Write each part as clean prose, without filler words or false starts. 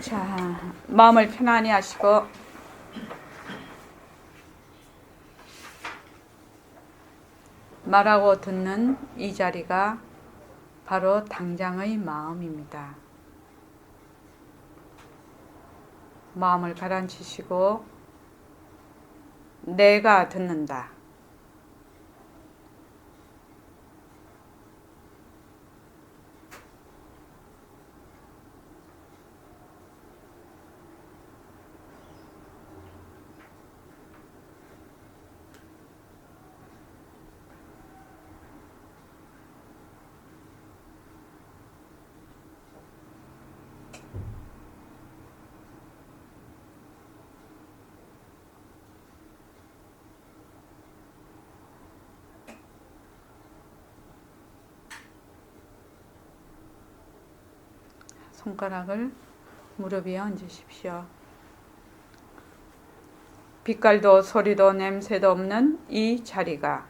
자, 마음을 편안히 하시고 말하고 듣는 이 자리가 바로 당장의 마음입니다. 마음을 가라앉히시고 내가 듣는다. 손가락을 무릎 위에 얹으십시오. 빛깔도 소리도 냄새도 없는 이 자리가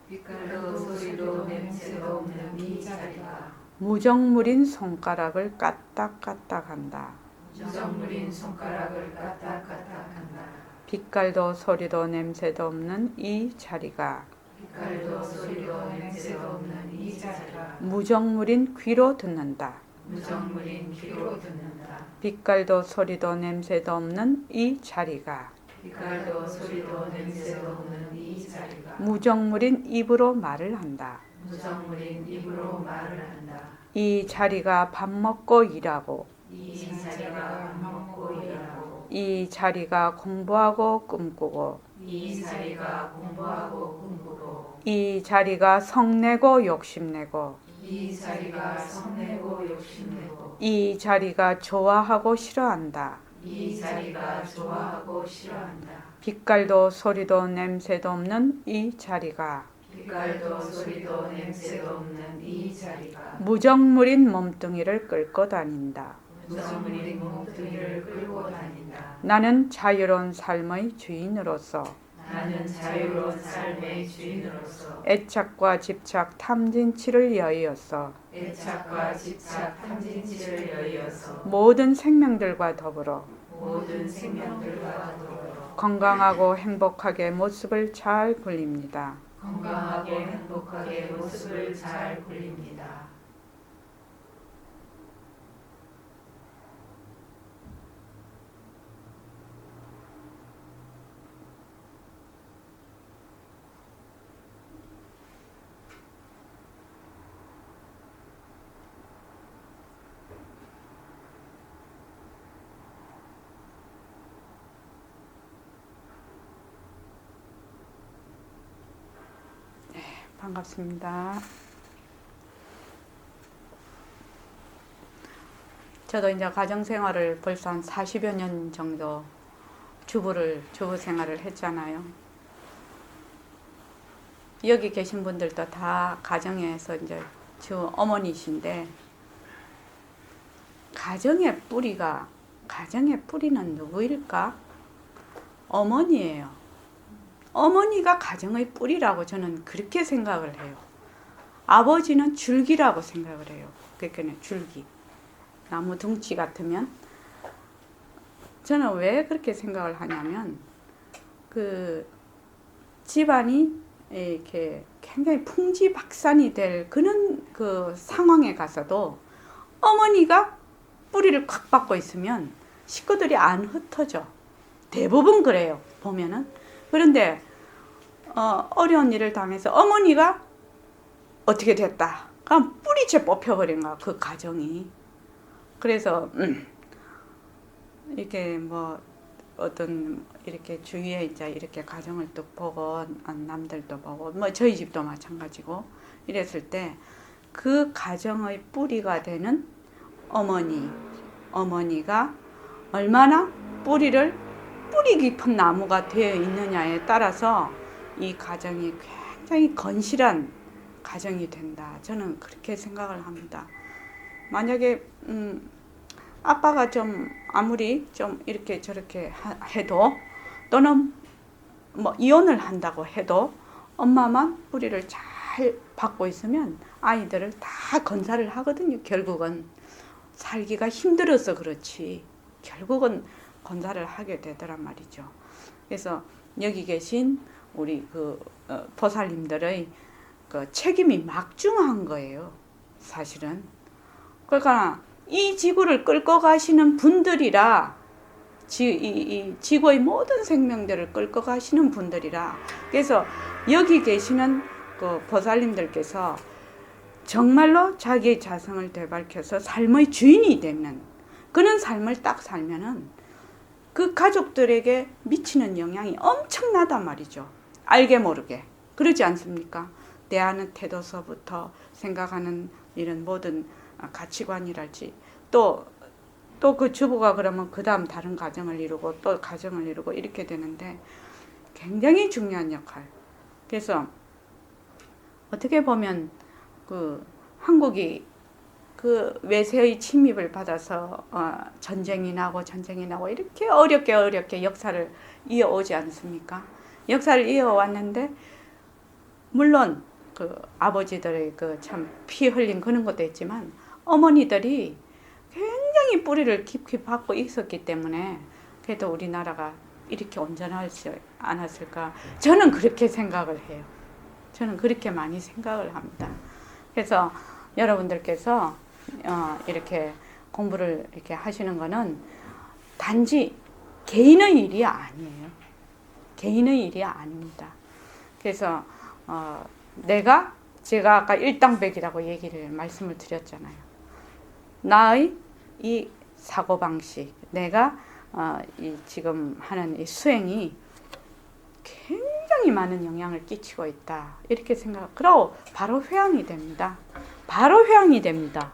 빛깔도 소리도 냄새도 없는 이 자리가 무정물인 손가락을 까딱까딱한다. 무정물인 손가락을 까딱까딱한다. 빛깔도 소리도 냄새도 없는 이 자리가 빛깔도 소리도 냄새도 없는 이 자리가 무정물인 귀로 듣는다. 무정물인 귀로 듣는다. 빛깔도 소리도 냄새도 없는 이 자리가 빛깔도 소리도 냄새도 없는 이 자리가 무정물인 입으로 말을 한다. 무정물인 입으로 말을 한다. 이 자리가 밥 먹고 일하고 이 자리가 밥 먹고 일하고 이 자리가 공부하고 꿈꾸고 이 자리가 공부하고 꿈꾸고 이 자리가 성내고 욕심내고 이 자리가 성내고 욕심내고 이 자리가 좋아하고 싫어한다. 이 자리가 좋아하고 싫어한다. 빛깔도 소리도 냄새도 없는 이 자리가 빛깔도 소리도 냄새도 없는 이 자리가 무정물인 몸뚱이를 끌고 다닌다. 무정물인 몸뚱이를 끌고 다닌다. 나는 자유로운 삶의 주인으로서 나는 자유로운 삶의 주인으로서 애착과 집착 탐진치를 여의어서 애착과 집착 탐진치를 여의어서 모든 생명들과 더불어 모든 생명들과 더불어 건강하고 행복하게 모습을 잘 굴립니다. 건강하고 행복하게 모습을 잘 굴립니다. 반갑습니다. 저도 이제 가정생활을 벌써 한 40여 년 정도 주부 생활을 했잖아요. 여기 계신 분들도 다 가정에서 이제 주 어머니신데 가정의 뿌리는 누구일까? 어머니예요. 어머니가 가정의 뿌리라고 저는 그렇게 생각을 해요. 아버지는 줄기라고 생각을 해요. 그러니까 줄기. 나무 둥치 같으면 저는 왜 그렇게 생각을 하냐면 그 집안이 이렇게 굉장히 풍지박산이 될 그런 그 상황에 가서도 어머니가 뿌리를 콱 받고 있으면 식구들이 안 흩어져. 대부분 그래요. 보면은. 그런데 어려운 일을 당해서 어머니가 어떻게 됐다. 그럼 뿌리채 뽑혀버린 거야. 그 가정이. 그래서 이렇게 뭐 어떤 이렇게 주위에 이제 이렇게 가정을 또 보고 남들도 보고 뭐 저희 집도 마찬가지고 이랬을 때 그 가정의 뿌리가 되는 어머니가 얼마나 뿌리 깊은 나무가 되어 있느냐에 따라서 이 가정이 굉장히 건실한 가정이 된다. 저는 그렇게 생각을 합니다. 만약에 아빠가 좀 아무리 좀 이렇게 저렇게 해도 또는 뭐 이혼을 한다고 해도 엄마만 뿌리를 잘 받고 있으면 아이들을 다 건사를 하거든요. 결국은 살기가 힘들어서 그렇지 결국은 건사를 하게 되더란 말이죠. 그래서 여기 계신 우리 보살님들의 그 책임이 막중한 거예요. 사실은. 그러니까 이 지구를 끌고 가시는 분들이라 이 지구의 모든 생명들을 끌고 가시는 분들이라 그래서 여기 계시는 그 보살님들께서 정말로 자기의 자성을 되밝혀서 삶의 주인이 되는 그런 삶을 딱 살면은 그 가족들에게 미치는 영향이 엄청나단 말이죠. 알게 모르게. 그러지 않습니까? 대하는 태도서부터 생각하는 이런 모든 가치관이랄지 또 그 주부가 그러면 그 다음 다른 가정을 이루고 또 가정을 이루고 이렇게 되는데 굉장히 중요한 역할. 그래서 어떻게 보면 그 한국이 그 외세의 침입을 받아서 전쟁이 나고 이렇게 어렵게 역사를 이어오지 않습니까? 역사를 이어왔는데 물론 그 아버지들의 그 참 피 흘린 그런 것도 있지만 어머니들이 굉장히 뿌리를 깊이 박고 있었기 때문에 그래도 우리나라가 이렇게 온전하지 않았을까 저는 그렇게 생각을 해요. 저는 그렇게 많이 생각을 합니다. 그래서 여러분들께서 이렇게 공부를 이렇게 하시는 거는 단지 개인의 일이 아니에요. 개인의 일이 아닙니다. 그래서 제가 아까 일당백이라고 말씀을 드렸잖아요. 나의 이 사고방식, 내가 지금 하는 이 수행이 굉장히 많은 영향을 끼치고 있다. 이렇게 그러고 바로 회항이 됩니다. 바로 회항이 됩니다.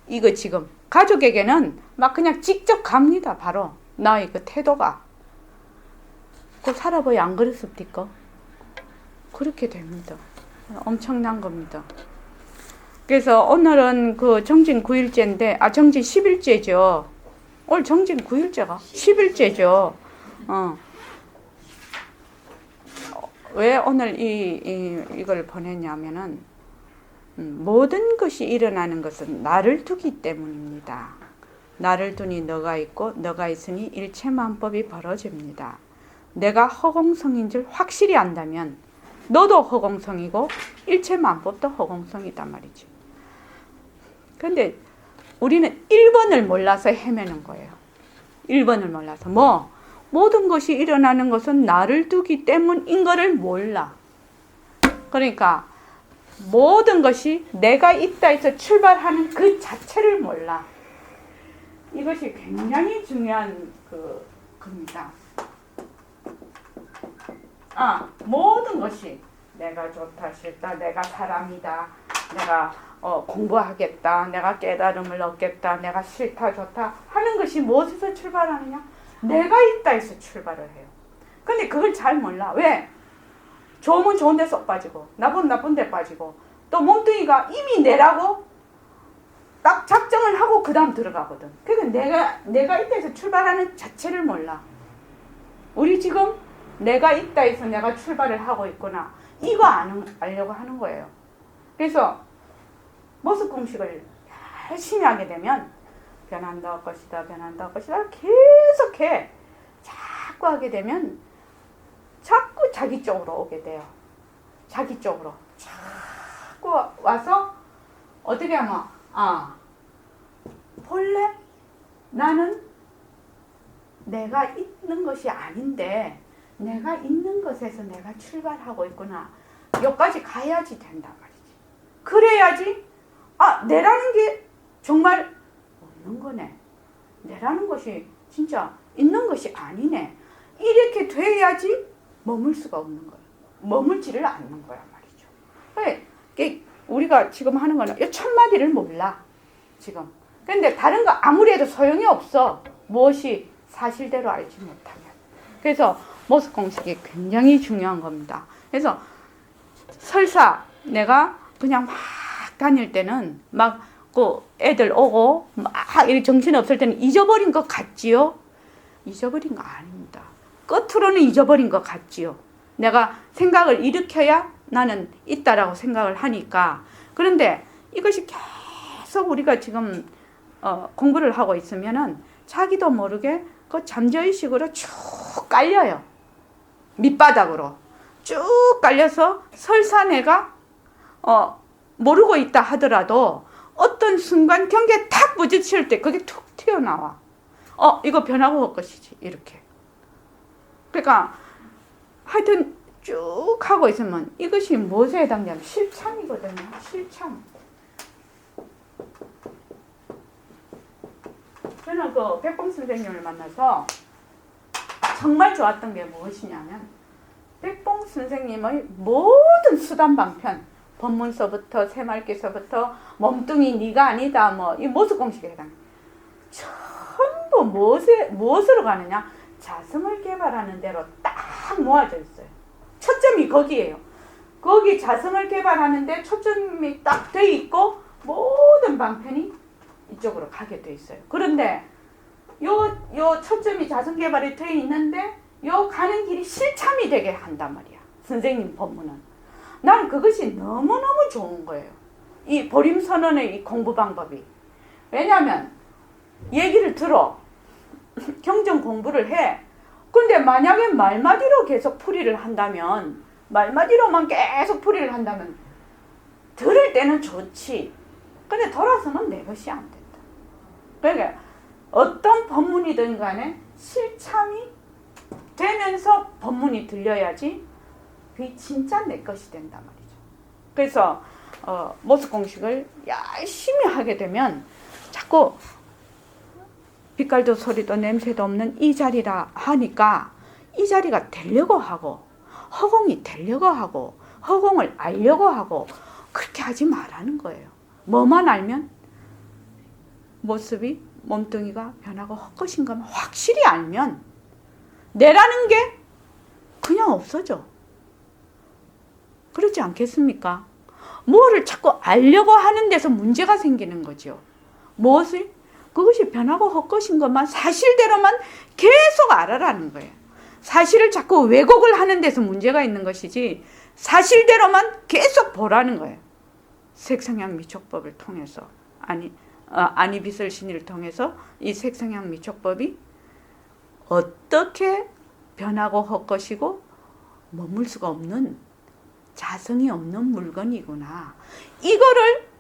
이거 지금 가족에게는 막 그냥 직접 갑니다. 바로 나의 그 태도가. 그 살아봐야 안 그랬습니까? 그렇게 됩니다. 엄청난 겁니다. 그래서 오늘은 그 정진 9일째인데, 정진 10일째죠. 오늘 정진 9일째가 10일째죠. 왜 오늘 이걸 보냈냐면은, 모든 것이 일어나는 것은 나를 두기 때문입니다. 나를 두니 너가 있고, 너가 있으니 일체만법이 벌어집니다. 내가 허공성인 줄 확실히 안다면, 너도 허공성이고, 일체만법도 허공성이단 말이지. 근데 우리는 1번을 몰라서 헤매는 거예요. 1번을 몰라서. 모든 것이 일어나는 것은 나를 두기 때문인 거를 몰라. 그러니까 모든 것이 내가 있다에서 출발하는 그 자체를 몰라. 이것이 굉장히 중요한 겁니다. 모든 것이 내가 좋다 싫다, 내가 사람이다, 내가 공부하겠다, 내가 깨달음을 얻겠다, 내가 싫다 좋다 하는 것이 무엇에서 출발하느냐? 내가 있다에서 출발을 해요. 근데 그걸 잘 몰라. 왜? 좋으면 좋은 데 쏙 빠지고 나쁜 나쁜 데 빠지고 또 몸뚱이가 이미 내라고 딱 작정을 하고 그 다음 들어가거든. 그러니까 내가 있다에서 출발하는 자체를 몰라. 우리 지금 내가 있다에서 내가 출발을 하고 있구나. 이거 알려고 하는 거예요. 그래서 모습 공식을 열심히 하게 되면 변한다 것이다 계속해. 자꾸 하게 되면 자꾸 자기 쪽으로 오게 돼요. 자기 쪽으로 자꾸 와서 어떻게 하면 본래 나는 내가 있는 것이 아닌데 내가 있는 것에서 내가 출발하고 있구나. 여기까지 가야지 된단 말이지. 그래야지 내라는 게 정말 없는 거네. 내라는 것이 진짜 있는 것이 아니네. 이렇게 돼야지 머물 수가 없는 거야. 머물지를 않는 거란 말이죠. 우리가 지금 하는 거는 이 첫마디를 몰라. 지금. 근데 다른 거 아무리 해도 소용이 없어. 무엇이 사실대로 알지 못하면. 그래서 모습 공식이 굉장히 중요한 겁니다. 그래서 설사 내가 그냥 막 다닐 때는 막 그 애들 오고 막 이렇게 정신 없을 때는 잊어버린 것 같지요? 잊어버린 거 아닙니다. 끝으로는 잊어버린 것 같지요. 내가 생각을 일으켜야 나는 있다라고 생각을 하니까. 그런데 이것이 계속 우리가 지금 공부를 하고 있으면은 자기도 모르게 그 잠재의식으로 쭉 깔려요. 밑바닥으로 쭉 깔려서 설사 내가 모르고 있다 하더라도 어떤 순간 경계에 탁 부딪힐 때 그게 툭 튀어나와. 이거 변하고 올 것이지. 이렇게. 그러니까 하여튼 쭉 하고 있으면 이것이 무엇에 해당되냐면 실참이거든요. 실참. 저는 그 백봉 선생님을 만나서 정말 좋았던 게 무엇이냐면 백봉 선생님의 모든 수단방편, 법문서부터 새말기서부터 몸뚱이 네가 아니다 뭐 이 모습 공식에 해당. 전부 무엇으로 가느냐? 자성을 개발하는 대로 딱 모아져 있어요. 초점이 거기에요. 거기 자성을 개발하는데 초점이 딱 돼 있고 모든 방편이 이쪽으로 가게 돼 있어요. 그런데 요 초점이 자성 개발이 돼 있는데 요 가는 길이 실참이 되게 한단 말이야. 선생님 법문은. 난 그것이 너무너무 좋은 거예요. 이 보림선언의 이 공부 방법이. 왜냐하면 얘기를 들어. 경전 공부를 해. 근데 만약에 말마디로 계속 풀이를 한다면 말마디로만 계속 풀이를 한다면 들을 때는 좋지. 근데 돌아서는 내 것이 안 된다. 그러니까 어떤 법문이든 간에 실참이 되면서 법문이 들려야지 그게 진짜 내 것이 된단 말이죠. 그래서 모습 공식을 열심히 하게 되면 자꾸 빛깔도 소리도 냄새도 없는 이 자리라 하니까 이 자리가 되려고 하고 허공이 되려고 하고 허공을 알려고 하고 그렇게 하지 말라는 거예요. 뭐만 알면 모습이 몸뚱이가 변하고 헛것인 것만 확실히 알면 내라는 게 그냥 없어져. 그렇지 않겠습니까? 뭐를 자꾸 알려고 하는 데서 문제가 생기는 거죠. 무엇을? 그것이 변하고 헛것인 것만 사실대로만 계속 알아라는 거예요. 사실을 자꾸 왜곡을 하는 데서 문제가 있는 것이지 사실대로만 계속 보라는 거예요. 색성향 미촉법을 통해서 아니비설 신의를 통해서 이 색성향 미촉법이 어떻게 변하고 헛것이고 머물 수가 없는 자성이 없는 물건이구나. 이거를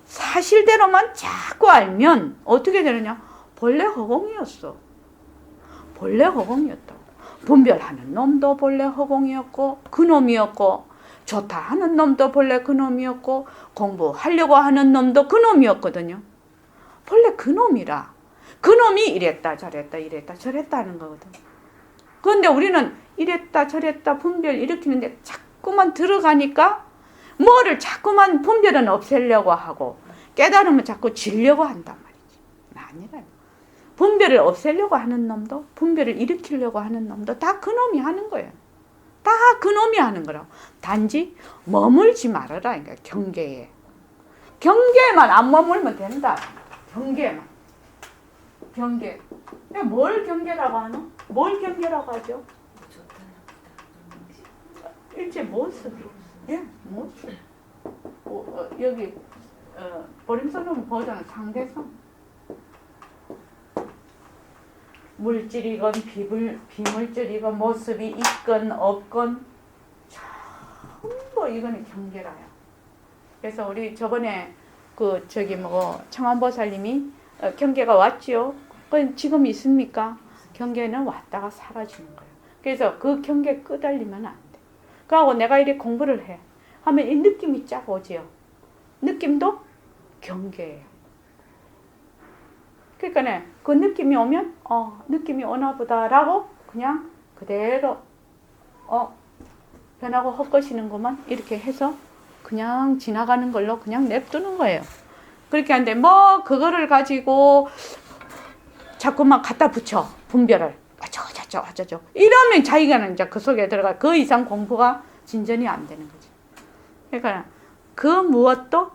사실대로만 자꾸 알면 어떻게 되느냐? 본래 허공이었어. 본래 허공이었다고. 분별하는 놈도 본래 허공이었고 그놈이었고 좋다 하는 놈도 본래 그놈이었고 공부하려고 하는 놈도 그놈이었거든요. 본래 그놈이라. 그놈이 이랬다 저랬다 이랬다 저랬다 하는 거거든. 그런데 우리는 이랬다 저랬다 분별 일으키는데 자꾸만 들어가니까 뭐를 자꾸만 분별은 없애려고 하고 깨달으면 자꾸 지려고 한단 말이지. 아니라요. 분별을 없애려고 하는 놈도 분별을 일으키려고 하는 놈도 다 그놈이 하는 거예요. 다 그놈이 하는 거라고. 단지 머물지 말아라. 그러니까 경계에. 경계에만 안 머물면 된다. 경계만. 경계. 뭘 경계라고 하노? 뭘 경계라고 하죠? 일체 모습이. 예, 모습. 여기 보림선언 보잖아. 상대성. 물질이건 비물질이건 모습이 있건 없건 전부 이거는 경계라요. 그래서 우리 저번에 청안보살님이 경계가 왔지요. 그건 지금 있습니까? 경계는 왔다가 사라지는 거예요. 그래서 그 경계 끄달리면 안 돼. 그하고 내가 이렇게 공부를 해. 하면 이 느낌이 쫙 오지요. 느낌도 경계예요. 그러니까 그 느낌이 오면 느낌이 오나 보다라고 그냥 그대로 변하고 헛것이는 것만 이렇게 해서 그냥 지나가는 걸로 그냥 냅두는 거예요. 그렇게 하는데 뭐 그거를 가지고 자꾸만 갖다 붙여 분별을 어쩌고 이러면 자기가 이제 그 속에 들어가 그 이상 공부가 진전이 안 되는 거지. 그러니까 그 무엇도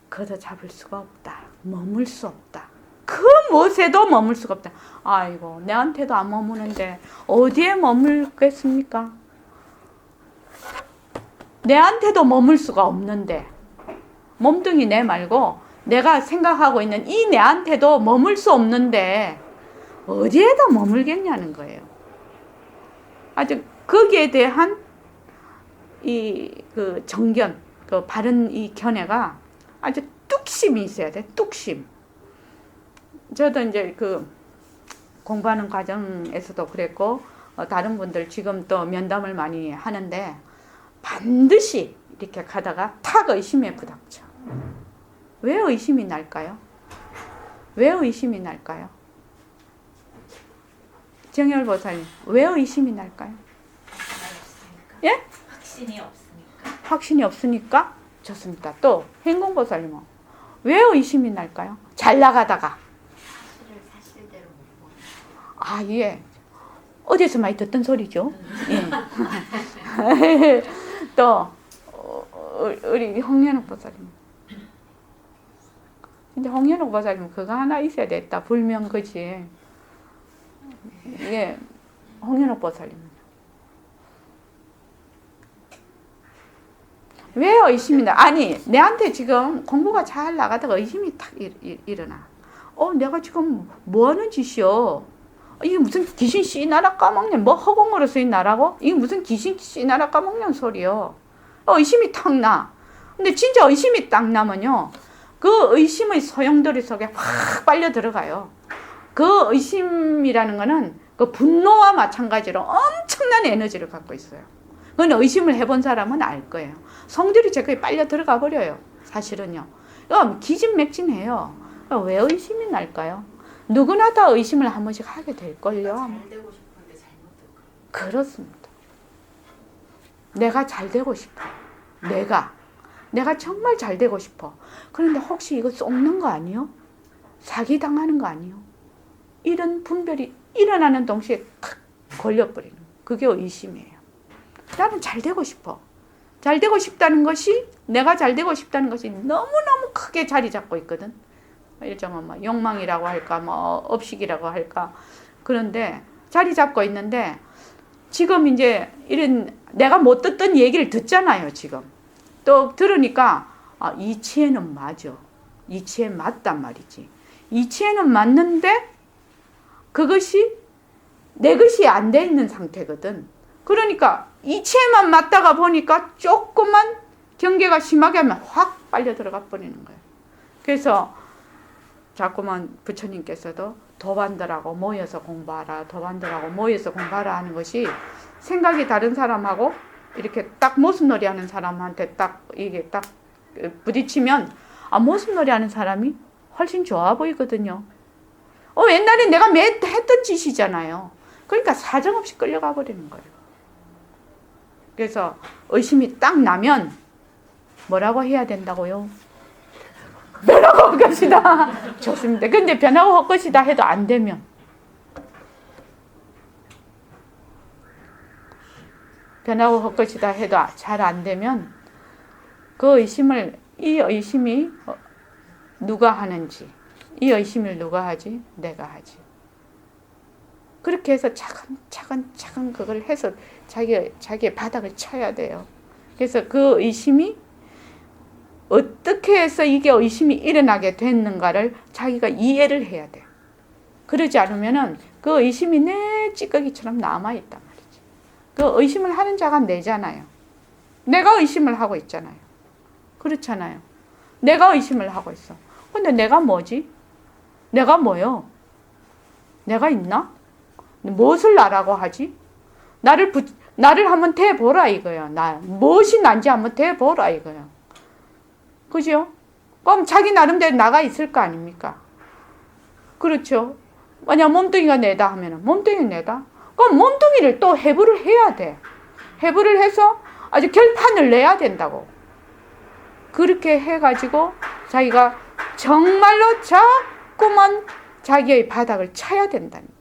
걷어 잡을 수가 없다. 머물 수 없다. 그 무엇에도 머물 수가 없다. 아이고 내한테도 안 머무는데 어디에 머물겠습니까? 내한테도 머물 수가 없는데 몸뚱이 내 말고 내가 생각하고 있는 이 내한테도 머물 수 없는데 어디에다 머물겠냐는 거예요. 아주 거기에 대한 그 정견, 그 바른 이 견해가 아주 뚝심이 있어야 돼. 뚝심. 저도 이제 그 공부하는 과정에서도 그랬고 다른 분들 지금 또 면담을 많이 하는데 반드시 이렇게 가다가 탁 의심에 부닥쳐. 왜 의심이 날까요? 왜 의심이 날까요? 정열보살님, 왜 의심이 날까요? 예? 확신이 없으니까. 확신이 없으니까? 좋습니다. 또 행공보살님은 왜 의심이 날까요? 잘 나가다가. 사실을 사실대로 못 보는. 아, 예. 어디서 많이 듣던 소리죠. 예. 또 우리 홍현옥 보살님. 근데 홍현옥 보살님 그거 하나 있어야 됐다. 불명거지. 예, 홍현옥 보살님. 왜 의심이 나? 아니, 내한테 지금 공부가 잘 나가다가 의심이 탁 일어나. 내가 지금 뭐 하는 짓이요? 이게 무슨 귀신 씨나라 까먹냐? 뭐 허공으로 쓰인 나라고? 이게 무슨 귀신 씨나라 까먹냐는 소리요. 의심이 탁 나. 근데 진짜 의심이 딱 나면요. 그 의심의 소용돌이 속에 확 빨려 들어가요. 그 의심이라는 거는 그 분노와 마찬가지로 엄청난 에너지를 갖고 있어요. 그건 의심을 해본 사람은 알 거예요. 성들이 제 거에 빨려 들어가 버려요. 사실은요. 기진맥진해요. 왜 의심이 날까요? 누구나 다 의심을 한 번씩 하게 될걸요. 잘 되고 싶은데 잘못되고. 그렇습니다. 내가 잘 되고 싶어. 내가 정말 잘 되고 싶어. 그런데 혹시 이거 속는 거 아니요? 사기당하는 거 아니요? 이런 분별이 일어나는 동시에 탁 걸려버리는 거예요. 그게 의심이에요. 나는 잘 되고 싶어. 잘 되고 싶다는 것이, 내가 잘 되고 싶다는 것이 너무너무 크게 자리 잡고 있거든. 일종은 뭐 욕망이라고 할까, 뭐 업식이라고 할까. 그런데 자리 잡고 있는데 지금 이제 이런 내가 못 듣던 얘기를 듣잖아요, 지금. 또 들으니까 이치에는 맞아. 이치에 맞단 말이지. 이치에는 맞는데 그것이 내 것이 안 돼 있는 상태거든. 그러니까 이치에만 맞다가 보니까 조금만 경계가 심하게 하면 확 빨려 들어가 버리는 거예요. 그래서 자꾸만 부처님께서도 도반들하고 모여서 공부하라, 도반들하고 모여서 공부하라 하는 것이 생각이 다른 사람하고 이렇게 딱 모순놀이 하는 사람한테 딱 이게 딱 부딪히면 모순놀이 하는 사람이 훨씬 좋아 보이거든요. 옛날에 내가 했던 짓이잖아요. 그러니까 사정없이 끌려가 버리는 거예요. 그래서 의심이 딱 나면 뭐라고 해야 된다고요? 변하고 할 것이다. 좋습니다. 근데 변하고 할 것이다 해도 안 되면 변하고 할 것이다 해도 잘 안 되면 그 의심을 이 의심이 누가 하는지 이 의심을 누가 하지? 내가 하지. 그렇게 해서 차근차근 그걸 해서 자기의 바닥을 쳐야 돼요. 그래서 그 의심이 어떻게 해서 이게 의심이 일어나게 됐는가를 자기가 이해를 해야 돼. 그러지 않으면은 그 의심이 내 찌꺼기처럼 남아있단 말이지. 그 의심을 하는 자가 내잖아요. 내가 의심을 하고 있잖아요. 그렇잖아요. 내가 의심을 하고 있어. 근데 내가 뭐지? 내가 뭐요? 내가 있나? 무엇을 나라고 하지? 나를 한번 대보라 이거야. 무엇이 난지 한번 대보라 이거야. 그죠? 그럼 자기 나름대로 나가 있을 거 아닙니까? 그렇죠? 만약 몸뚱이가 내다 하면은 몸뚱이 내다? 그럼 몸뚱이를 또 해부를 해야 돼. 해부를 해서 아주 결판을 내야 된다고. 그렇게 해가지고 자기가 정말로 자꾸만 자기의 바닥을 쳐야 된다는 거예요.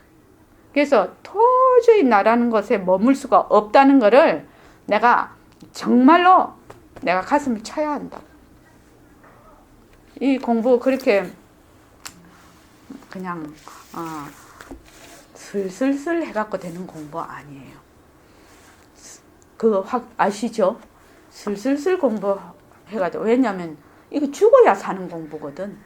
그래서 도저히 나라는 것에 머물 수가 없다는 거를 내가 정말로 내가 가슴을 쳐야 한다고. 이 공부 그렇게 그냥 슬슬슬 해갖고 되는 공부 아니에요. 그거 확 아시죠? 슬슬슬 공부해가지고. 왜냐하면 이거 죽어야 사는 공부거든.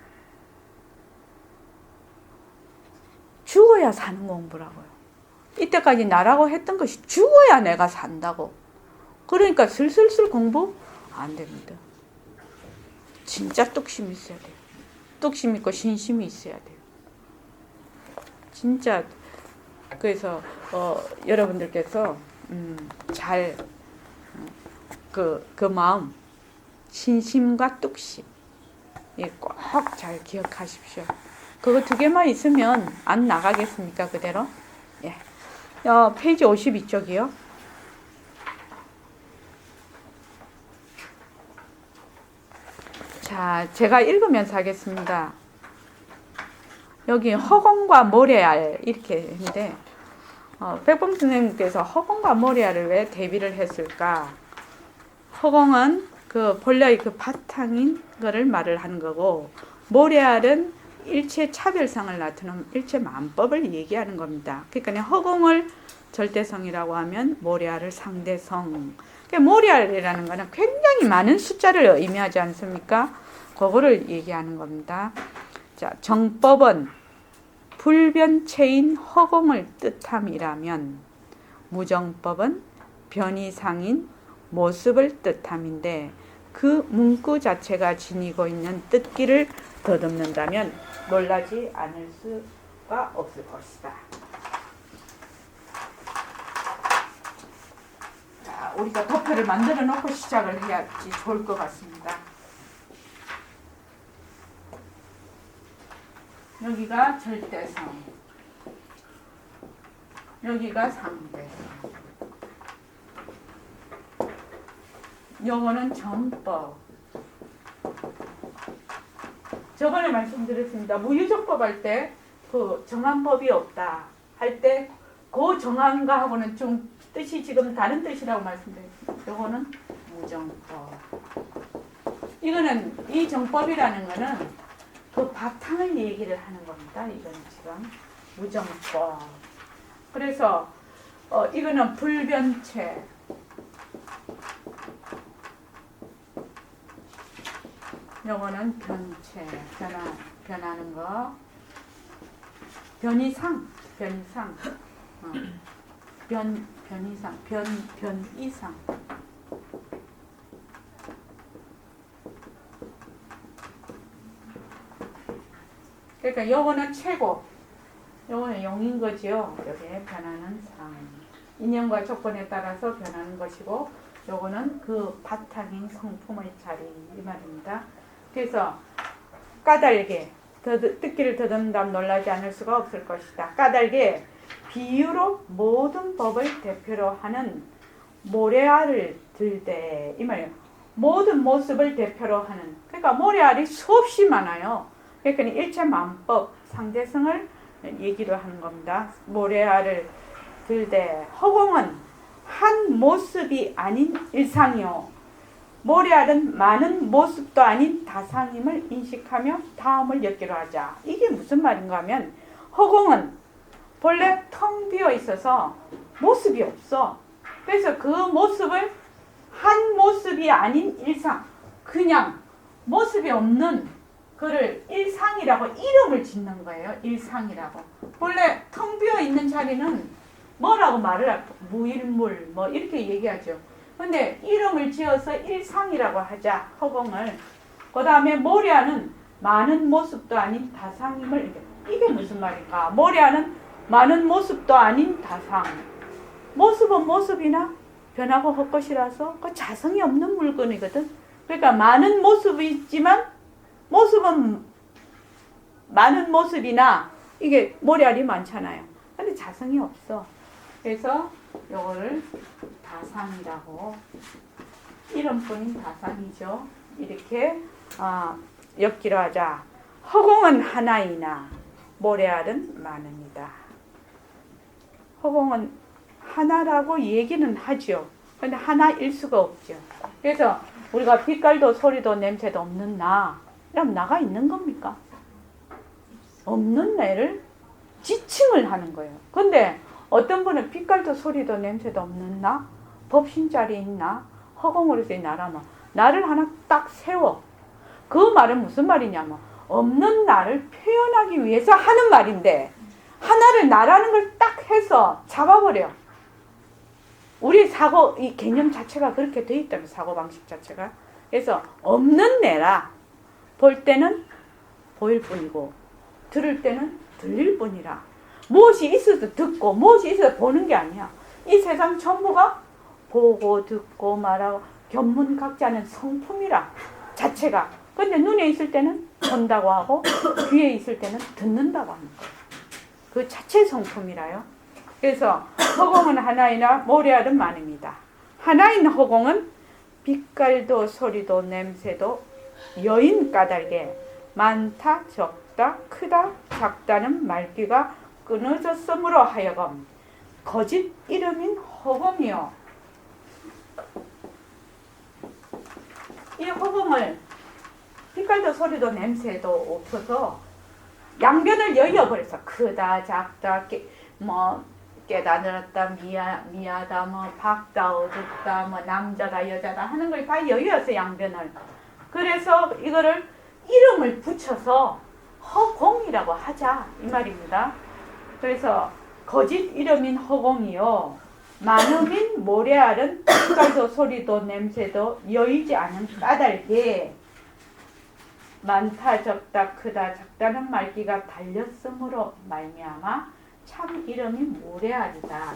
죽어야 사는 공부라고요. 이때까지 나라고 했던 것이 죽어야 내가 산다고. 그러니까 슬슬슬 공부 안 됩니다. 진짜 뚝심이 있어야 돼요. 뚝심 있고 신심이 있어야 돼요. 진짜 그래서 여러분들께서 잘 그 마음, 신심과 뚝심 꼭 잘 기억하십시오. 그거 두 개만 있으면 안 나가겠습니까? 그대로? 예. 페이지 52쪽이요. 자, 제가 읽으면서 하겠습니다. 여기 허공과 모래알 이렇게 했는데 백범 선생님께서 허공과 모래알을 왜 대비를 했을까? 허공은 그 본래의 그 바탕인 거를 말을 하는 거고, 모래알은 일체 차별성을 나타내는 일체 만법을 얘기하는 겁니다. 그러니까 허공을 절대성이라고 하면 모래알을 상대성. 그러니까 모래알이라는 거는 굉장히 많은 숫자를 의미하지 않습니까? 그거를 얘기하는 겁니다. 자, 정법은 불변체인 허공을 뜻함이라면 무정법은 변이상인 모습을 뜻함인데, 그 문구 자체가 지니고 있는 뜻기를 더듬는다면 놀라지 않을 수가 없을 것이다. 자, 우리가 도표를 만들어 놓고 시작을 해야지 좋을 것 같습니다. 여기가 절대성, 여기가 상대성, 요거는 정법. 저번에 말씀드렸습니다. 무유정법 할 때 그 정한 법이 없다 할 때 그 정한가 하고는 좀 뜻이 지금 다른 뜻이라고 말씀드렸습니다. 요거는 무정법. 이거는 이 정법이라는 거는 그 바탕을 얘기를 하는 겁니다. 이거는 지금 무정법. 그래서 이거는 불변체. 요거는 변체, 변하는 거. 변이상, 변이상. 변이상, 변이상. 그러니까 요거는 최고, 요거는 용인 거지요. 여기에 변하는 상. 인연과 조건에 따라서 변하는 것이고, 요거는 그 바탕인 성품의 자리, 이 말입니다. 그래서 까닭에 뜻기를 더듬다면 놀라지 않을 수가 없을 것이다. 까닭에 비유로 모든 법을 대표로 하는 모래알을 들되, 이 말이에요. 모든 모습을 대표로 하는. 그러니까 모래알이 수없이 많아요. 그러니까 일체 만법, 상대성을 얘기를 하는 겁니다. 모래알을 들되 허공은 한 모습이 아닌 일상이요. 모래알은 많은 모습도 아닌 다상임을 인식하며 다음을 엮기로 하자. 이게 무슨 말인가 하면, 허공은 본래 텅 비어 있어서 모습이 없어. 그래서 그 모습을 한 모습이 아닌 일상, 그냥 모습이 없는 그를 일상이라고 이름을 짓는 거예요. 일상이라고. 본래 텅 비어 있는 자리는 뭐라고 말을 할까? 무일물 뭐 이렇게 얘기하죠. 근데 이름을 지어서 일상이라고 하자, 허공을. 그 다음에 모래알은 많은 모습도 아닌 다상임을, 이게 무슨 말인가? 모래알은 많은 모습도 아닌 다상. 모습은 모습이나 변하고 헛것이라서 그 자성이 없는 물건이거든. 그러니까 많은 모습이 있지만 모습은 많은 모습이나 이게 모래알이 많잖아요. 근데 자성이 없어. 그래서 요거를 다상이라고, 이름뿐인 다상이죠. 이렇게 엮기로 하자. 허공은 하나이나 모래알은 많으니다. 허공은 하나라고 얘기는 하죠. 근데 하나일 수가 없죠. 그래서 우리가 빛깔도 소리도 냄새도 없는 나, 그럼 나가 있는 겁니까? 없는 애를 지칭을 하는 거예요. 근데 어떤 분은 빛깔도 소리도 냄새도 없는 나, 법신자리 있나, 허공으로서의 나라면 나를 하나 딱 세워. 그 말은 무슨 말이냐면 없는 나를 표현하기 위해서 하는 말인데 하나를 나라는 걸 딱 해서 잡아버려. 우리 사고 이 개념 자체가 그렇게 돼 있다면 사고방식 자체가. 그래서 없는 내라. 볼 때는 보일 뿐이고 들을 때는 들릴 뿐이라. 무엇이 있어도 듣고 무엇이 있어도 보는 게 아니야. 이 세상 전부가 보고 듣고 말하고 견문각자는 성품이라 자체가. 근데 눈에 있을 때는 본다고 하고 귀에 있을 때는 듣는다고 하는 거예요. 그 자체 성품이라요. 그래서 허공은 하나이나 모래알은 많습니다. 하나인 허공은 빛깔도 소리도 냄새도 여인 까닭에 많다 적다 크다 작다는 말귀가 끊어졌으므로 하여금 거짓 이름인 허공이요. 이 허공을 빛깔도 소리도 냄새도 없어서 양변을 여의어버려서 크다 작다 깨달았다 미하다 밝다 어둡다 남자다 여자다 하는 걸 다 여의어서 양변을. 그래서 이거를 이름을 붙여서 허공이라고 하자 이 말입니다. 그래서 거짓 이름인 허공이요 많음인 모래알은 빛깔도 소리도 냄새도 여의지 않은 까닭에 많다 적다 크다 작다는 말귀가 달렸으므로 말미암아 참 이름이 모래알이다.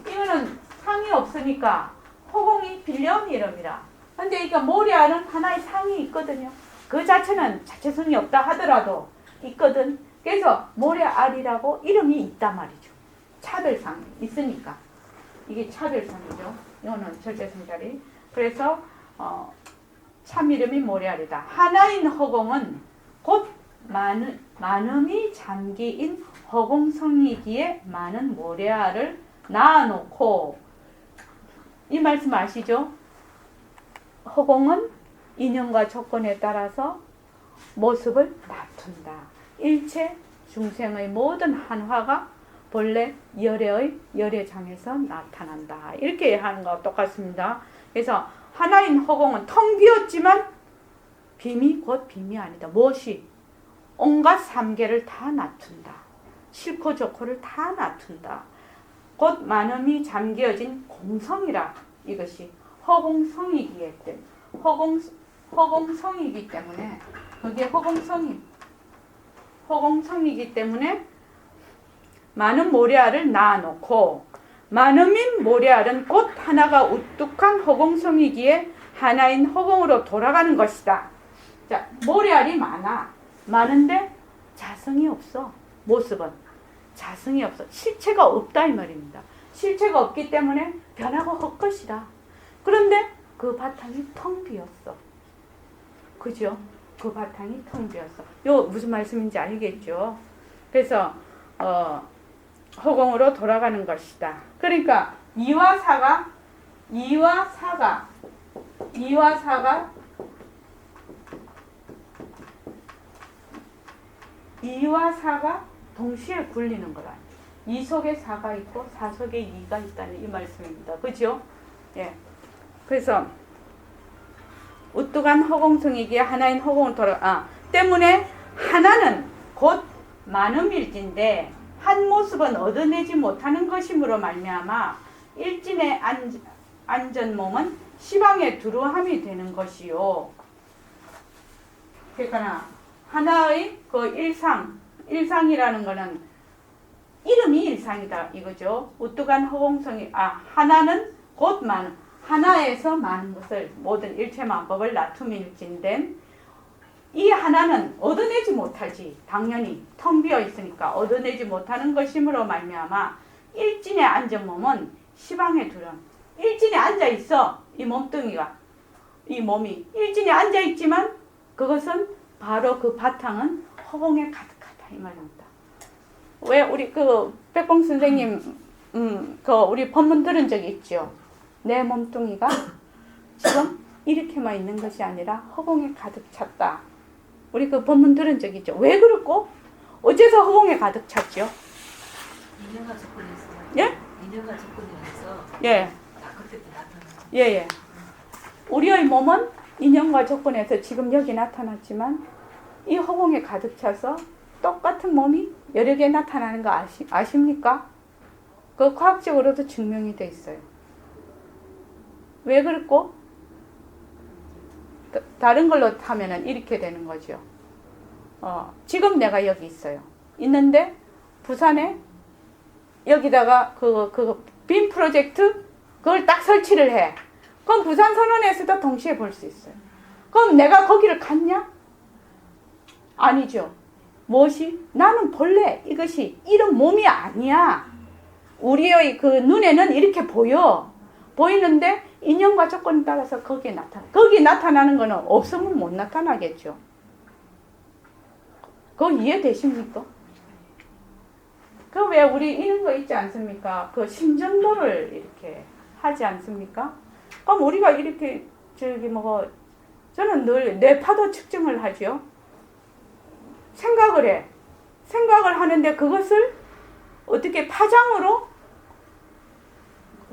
이거는 상이 없으니까 허공이 빌려온 이름이라. 근데 이거 모래알은 하나의 상이 있거든요. 그 자체는 자체성이 없다 하더라도 있거든. 그래서 모래알이라고 이름이 있단 말이죠. 차별상이 있으니까. 이게 차별상이죠. 이거는 절대성자리. 그래서 참 이름이 모래알이다. 하나인 허공은 곧 많음이 잠기인 허공성이기에 많은 모래알을 낳아놓고 이 말씀 아시죠? 허공은 인연과 조건에 따라서 모습을 낮춘다. 일체 중생의 모든 한화가 본래 열애의 열애장에서 나타난다. 이렇게 하는 거와 똑같습니다. 그래서 하나인 허공은 텅 비었지만 빔이 곧 빔이 아니다. 무엇이? 온갖 삼계를 다 낮춘다. 싫고 좋고를 다 낮춘다. 곧 많음이 잠겨진 공성이라. 이것이 허공성이기 때문에 허공성이기 때문에 그게 허공성이기 때문에 많은 모래알을 낳아놓고 많음인 모래알은 곧 하나가 우뚝한 허공성이기에 하나인 허공으로 돌아가는 것이다. 자, 모래알이 많은데 자성이 없어. 모습은 자성이 없어. 실체가 없다 이 말입니다. 실체가 없기 때문에 변하고 헛것이다. 그런데 그 바탕이 텅 비었어. 그죠? 그 바탕이 텅 비었어. 요 무슨 말씀인지 알겠죠? 그래서 허공으로 돌아가는 것이다. 그러니까 이와 사가 동시에 굴리는 거다. 이 속에 사가 있고 사 속에 이가 있다는 이 말씀입니다. 그죠? 예. 그래서 우뚝한 허공성이기에 하나인 허공을 때문에 하나는 곧 많음일진데 한 모습은 얻어내지 못하는 것이므로 말미암아 일진의 안전 몸은 시방에 두루함이 되는 것이요. 그러니까 하나의 그 일상이라는 거는 이름이 일상이다 이거죠. 우뚝한 허공성이 하나는 곧 많음. 하나에서 많은 것을 모든 일체만법을 나툼일진된 이 하나는 얻어내지 못하지. 당연히 텅 비어 있으니까 얻어내지 못하는 것이므로 말미암아 일진의 앉은 몸은 시방에 두름. 일진에 앉아 있어. 이 몸뚱이가 이 몸이 일진에 앉아 있지만 그것은 바로 그 바탕은 허공에 가득하다 이 말입니다. 왜 우리 그 백봉 선생님 그 우리 법문 들은 적이 있죠. 내 몸뚱이가 지금 이렇게만 있는 것이 아니라 허공에 가득 찼다. 우리 그 법문 들은 적 있죠. 왜 그렇고? 어째서 허공에 가득 찼죠? 인연과 조건에서. 예? 인연과 조건에서. 예. 그때부터 나타나는. 예. 우리의 몸은 인연과 조건에서 지금 여기 나타났지만 이 허공에 가득 차서 똑같은 몸이 여러 개 나타나는 거 아십니까? 그 과학적으로도 증명이 돼 있어요. 왜 그렇고? 다른 걸로 하면은 이렇게 되는 거죠. 지금 내가 여기 있어요. 있는데 부산에 여기다가 빔 프로젝트 그걸 딱 설치를 해. 그럼 부산 선원에서도 동시에 볼 수 있어요. 그럼 내가 거기를 갔냐? 아니죠. 무엇이? 나는 본래 이것이 이런 몸이 아니야. 우리의 그 눈에는 이렇게 보여. 보이는데 인연과 조건에 따라서 거기에 나타나. 거기 나타나는 거는 없으면 못 나타나겠죠. 그거 이해되십니까? 그 왜 우리 이런 거 있지 않습니까? 그 심전도를 이렇게 하지 않습니까? 그럼 우리가 이렇게 저는 늘 뇌파도 측정을 하죠. 생각을 해. 생각을 하는데 그것을 어떻게 파장으로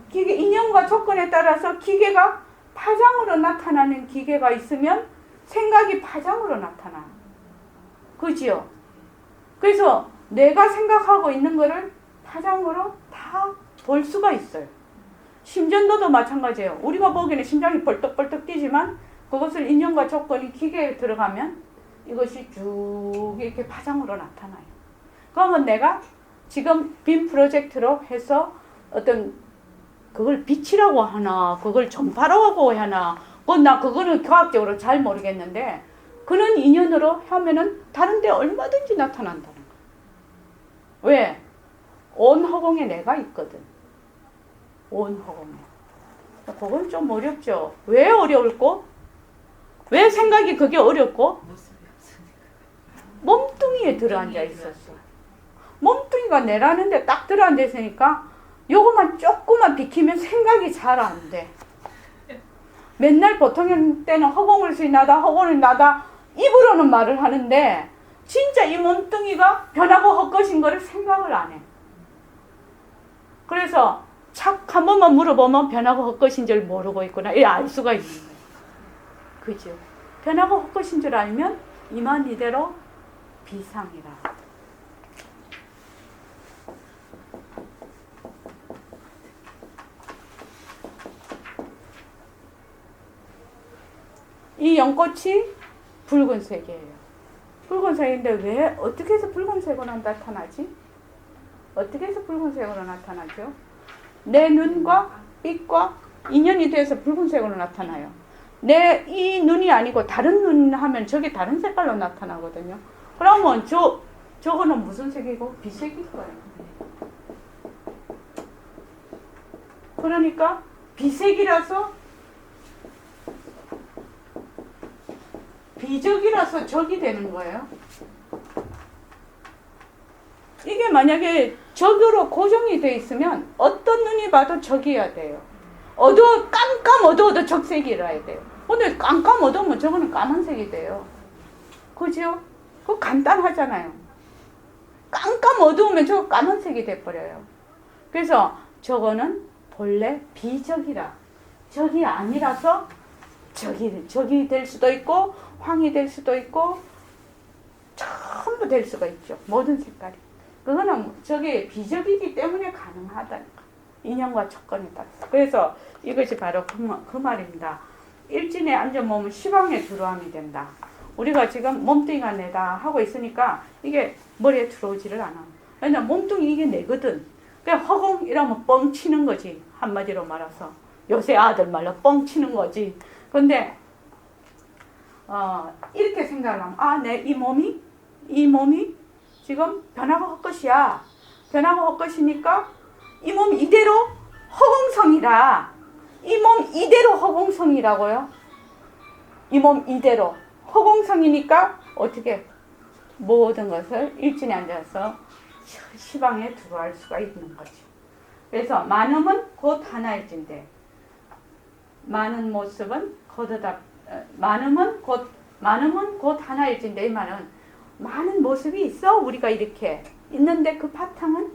기계 인연과 조건에 따라서 기계가 파장으로 나타나는 기계가 있으면 생각이 파장으로 나타나. 그지요? 그래서 내가 생각하고 있는 거를 파장으로 다 볼 수가 있어요. 심전도도 마찬가지예요. 우리가 보기에는 심장이 벌떡벌떡 뛰지만 그것을 인연과 조건이 기계에 들어가면 이것이 쭉 이렇게 파장으로 나타나요. 그러면 내가 지금 빔 프로젝트로 해서 어떤 그걸 빛이라고 하나 그걸 전파라고 하나 그거는 과학적으로 잘 모르겠는데 그런 인연으로 하면은 다른 데 얼마든지 나타난다는 거예요. 왜? 온 허공에 내가 있거든. 온 허공에. 그건 좀 어렵죠. 왜 어려울꼬? 왜 생각이 그게 어렵고? 몸뚱이에 들어앉아 있었어. 몸뚱이가 내라는데 딱 들어앉아 있으니까 요것만 조금만 비키면 생각이 잘 안 돼. 맨날 보통 때는 허공을 수인하다 허공을 나다 입으로는 말을 하는데 진짜 이 몸뚱이가 변하고 헛것인 거를 생각을 안 해. 그래서 착 한 번만 물어보면 변하고 헛것인 줄 모르고 있구나 이 알 수가 있는 거예요. 그죠? 변하고 헛것인 줄 알면 이만 이대로 비상이라. 이 연꽃이 붉은색이에요. 붉은색인데 왜 어떻게 해서 붉은색으로 나타나지? 어떻게 해서 붉은색으로 나타나죠? 내 눈과 빛과 인연이 돼서 붉은색으로 나타나요. 내 이 눈이 아니고 다른 눈 하면 저게 다른 색깔로 나타나거든요. 그러면 저거는 무슨 색이고? 빛색일 거예요. 그러니까 빛색이라서 비적이라서 적이 되는 거예요. 이게 만약에 적으로 고정이 돼 있으면 어떤 눈이 봐도 적이어야 돼요. 깜깜 어두워도 적색이라야 돼요. 근데 깜깜 어두우면 저거는 까만색이 돼요. 그죠? 그거 간단하잖아요. 깜깜 어두우면 저거 까만색이 돼버려요. 그래서 저거는 본래 비적이라. 적이 아니라서 적이 될 수도 있고 황이 될 수도 있고 전부 될 수가 있죠. 모든 색깔이. 그거는 저게 비적이기 때문에 가능하다니까. 인연과 조건에 따라서. 그래서 이것이 바로 그 말입니다. 일진에 앉아보면 시방에 두루함이 된다. 우리가 지금 몸뚱이가 내다 하고 있으니까 이게 머리에 들어오지를 않아. 왜냐면 몸뚱이 이게 내거든. 그냥 허공 이러면 뻥 치는 거지. 한마디로 말해서. 요새 아들 말로 뻥 치는 거지. 근데 이렇게 생각을 하면 내 이 몸이 지금 변하고 헛것이야. 변하고 헛것이니까 이 몸 이대로 허공성이라. 이 몸 이대로 허공성이라고요. 이 몸 이대로 허공성이니까 어떻게 모든 것을 일진에 앉아서 시방에 들어갈 수가 있는 거죠. 그래서 많음은 곧 하나일진데 많은 모습은 많음은 곧 하나일진데 이 말은 많은 모습이 있어. 우리가 이렇게 있는데 그 바탕은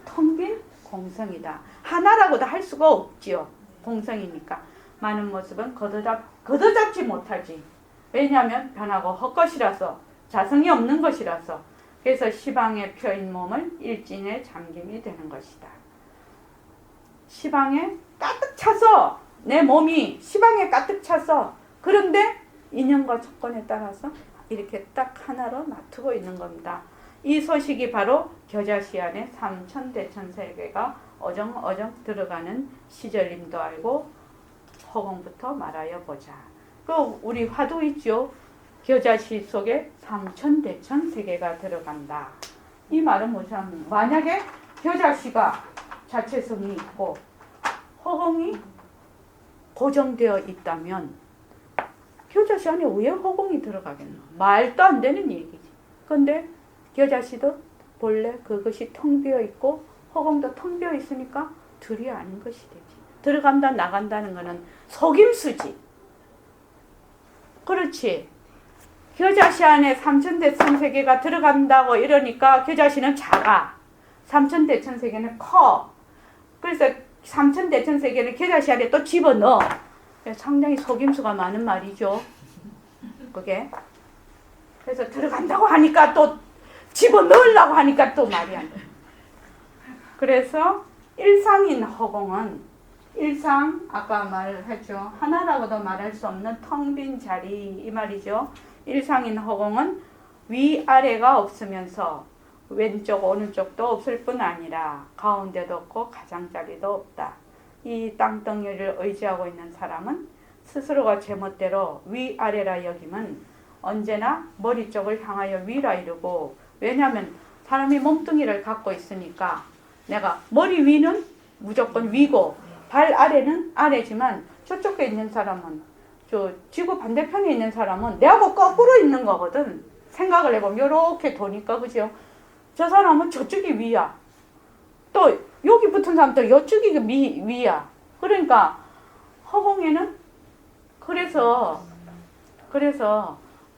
텅 빈 공성이다. 하나라고도 할 수가 없지요. 공성이니까. 많은 모습은 걷어잡지 못하지. 왜냐하면 변하고 헛것이라서, 자성이 없는 것이라서. 그래서 시방에 펴인 몸을 일진에 잠김이 되는 것이다. 시방에 가득 차서, 내 몸이 시방에 가득 차서, 그런데 인연과 조건에 따라서 이렇게 딱 하나로 놔두고 있는 겁니다. 이 소식이 바로 겨자씨 안에 삼천대천세계가 어정어정 들어가는 시절임도 알고 허공부터 말하여 보자. 그 우리 화두 있죠. 겨자씨 속에 삼천대천세계가 들어간다. 이 말은 뭐냐면 만약에 겨자씨가 자체성이 있고 허공이 고정되어 있다면 겨자씨 안에 왜 허공이 들어가겠노? 말도 안 되는 얘기지. 근데 겨자씨도 본래 그것이 텅 비어 있고 허공도 텅 비어 있으니까 둘이 아닌 것이 되지. 들어간다 나간다는 것은 속임수지. 그렇지. 겨자씨 안에 삼천대천세계가 들어간다고 이러니까 겨자씨는 작아. 삼천대천세계는 커. 그래서 삼천대천세계를 겨자씨 안에 또 집어넣어. 상당히 속임수가 많은 말이죠. 그게. 그래서 들어간다고 하니까 또 집어넣으려고 하니까 또 말이 안 돼. 그래서 일상인 허공은 일상 아까 말했죠. 하나라고도 말할 수 없는 텅 빈 자리 이 말이죠. 일상인 허공은 위아래가 없으면서 왼쪽 오른쪽도 없을 뿐 아니라 가운데도 없고 가장자리도 없다. 이 땅덩이를 의지하고 있는 사람은 스스로가 제멋대로 위아래라 여김은 언제나 머리 쪽을 향하여 위라 이르고, 왜냐하면 사람이 몸뚱이를 갖고 있으니까 내가 머리 위는 무조건 위고 발 아래는 아래지만 저쪽에 있는 사람은 저 지구 반대편에 있는 사람은 내하고 거꾸로 있는 거거든. 생각을 해보면 이렇게 도니까 그죠? 저 사람은 저쪽이 위야. 또 여기 붙은 사람도 이쪽이 위야. 그러니까 허공에는 그래서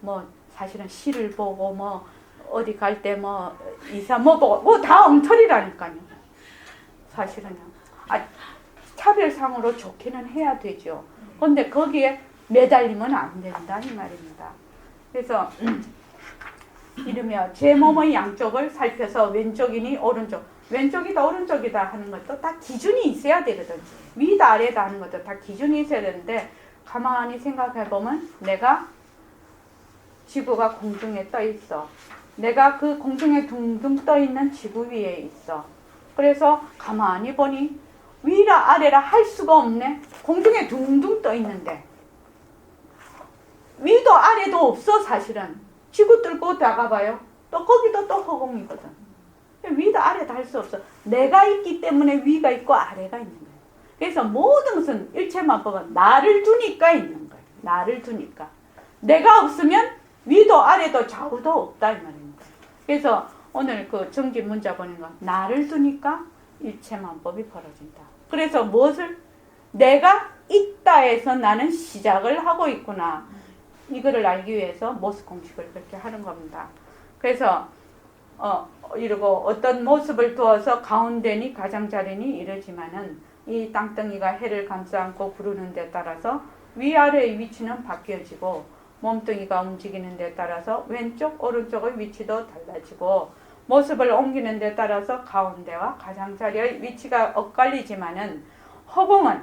뭐 사실은 시를 보고 뭐 어디 갈 때 뭐 이사 뭐 보고 뭐 다 엉터리라니까요. 사실은요. 차별상으로 좋기는 해야 되죠. 근데 거기에 매달리면 안 된다 이 말입니다. 그래서 이러면 제 몸의 양쪽을 살펴서 왼쪽이니 오른쪽, 왼쪽이다 오른쪽이다 하는 것도 다 기준이 있어야 되거든. 위다 아래다 하는 것도 다 기준이 있어야 되는데 가만히 생각해 보면 내가 지구가 공중에 떠 있어. 내가 그 공중에 둥둥 떠 있는 지구 위에 있어. 그래서 가만히 보니 위라 아래라 할 수가 없네. 공중에 둥둥 떠 있는데 위도 아래도 없어. 사실은 지구 뚫고 나가봐요. 또 거기도 또 허공이거든. 위도 아래도 할 수 없어. 내가 있기 때문에 위가 있고 아래가 있는 거예요. 그래서 모든 것은 일체만법은 나를 두니까 있는 거예요. 나를 두니까. 내가 없으면 위도 아래도 좌우도 없다 이 말입니다. 그래서 오늘 그 정기 문자 보낸 건 나를 두니까 일체만법이 벌어진다. 그래서 무엇을 내가 있다 해서 나는 시작을 하고 있구나. 이거를 알기 위해서 모습 공식을 그렇게 하는 겁니다. 그래서 이러고 어떤 모습을 두어서 가운데니 가장자리니 이러지만은 이 땅덩이가 해를 감싸 안고 구르는 데 따라서 위아래의 위치는 바뀌어지고 몸뚱이가 움직이는 데 따라서 왼쪽 오른쪽의 위치도 달라지고 모습을 옮기는 데 따라서 가운데와 가장자리의 위치가 엇갈리지만은 허공은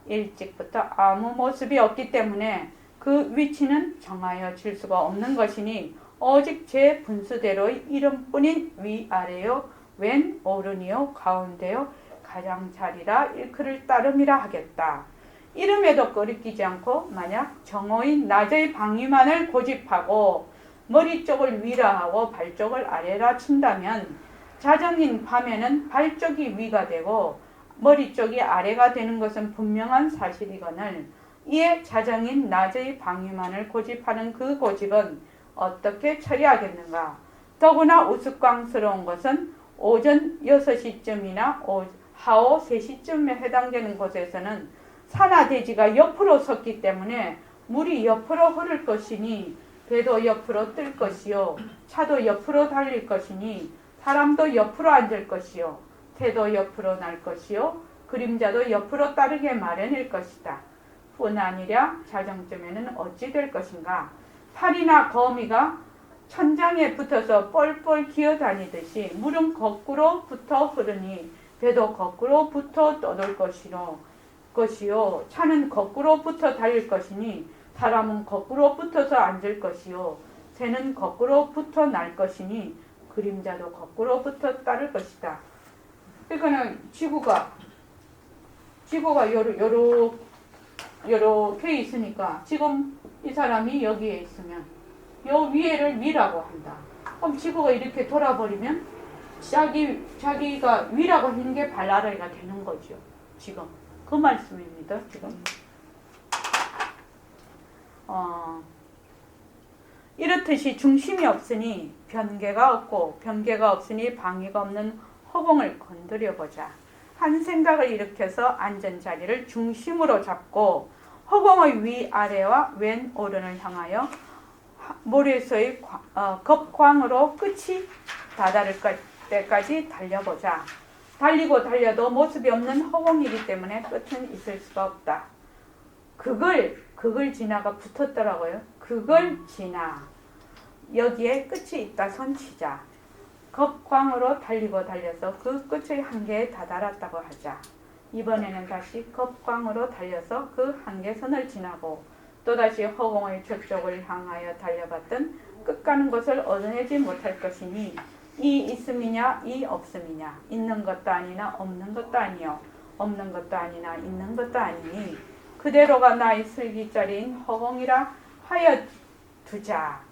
일찍부터 아무 모습이 없기 때문에 그 위치는 정하여질 수가 없는 것이니 오직 제 분수대로의 이름뿐인 위아래요 왼 오른이요 가운데요 가장자리라 일컬을 따름이라 하겠다. 이름에도 꺼리끼지 않고 만약 정오인 낮의 방위만을 고집하고 머리 쪽을 위라 하고 발 쪽을 아래라 친다면 자정인 밤에는 발 쪽이 위가 되고 머리 쪽이 아래가 되는 것은 분명한 사실이거늘 이에 자정인 낮의 방위만을 고집하는 그 고집은 어떻게 처리하겠는가. 더구나 우스꽝스러운 것은 오전 6시쯤이나 하오 3시쯤에 해당되는 곳에서는 산하 대지가 옆으로 섰기 때문에 물이 옆으로 흐를 것이니 배도 옆으로 뜰 것이요 차도 옆으로 달릴 것이니 사람도 옆으로 앉을 것이요 새도 옆으로 날 것이요 그림자도 옆으로 따르게 마련일 것이다. 뿐 아니라 자정쯤에는 어찌 될 것인가. 파리나 거미가 천장에 붙어서 뻘뻘 기어다니듯이 물은 거꾸로 붙어 흐르니 배도 거꾸로 붙어 떠돌 것이요 차는 거꾸로 붙어 달릴 것이니 사람은 거꾸로 붙어서 앉을 것이요 새는 거꾸로 붙어 날 것이니 그림자도 거꾸로 붙어 따를 것이다. 그러니까는 지구가 요렇게 있으니까 지금 이 사람이 여기에 있으면 요 위에를 위라고 한다. 그럼 지구가 이렇게 돌아버리면 자기가 위라고 하는 게 발아래가 되는 거죠. 지금 그 말씀입니다. 지금 이렇듯이 중심이 없으니 변개가 없고 변개가 없으니 방위가 없는 허공을 건드려 보자. 한 생각을 일으켜서 앉은 자리를 중심으로 잡고 허공의 위아래와 왼 오른을 향하여 모래에서의 겁광으로 끝이 다다를 때까지 달려보자. 달리고 달려도 모습이 없는 허공이기 때문에 끝은 있을 수가 없다. 그걸 지나가 붙었더라고요. 그걸 지나 여기에 끝이 있다 손치자. 겁광으로 달리고 달려서 그 끝의 한계에 다다랐다고 하자. 이번에는 다시 겁광으로 달려서 그 한계선을 지나고 또다시 허공의 저쪽을 향하여 달려봤던 끝 가는 곳을 얻어내지 못할 것이니 이 있음이냐 이 없음이냐 있는 것도 아니나 없는 것도 아니요 없는 것도 아니나 있는 것도 아니니 그대로가 나의 슬기자리인 허공이라 하여 두자.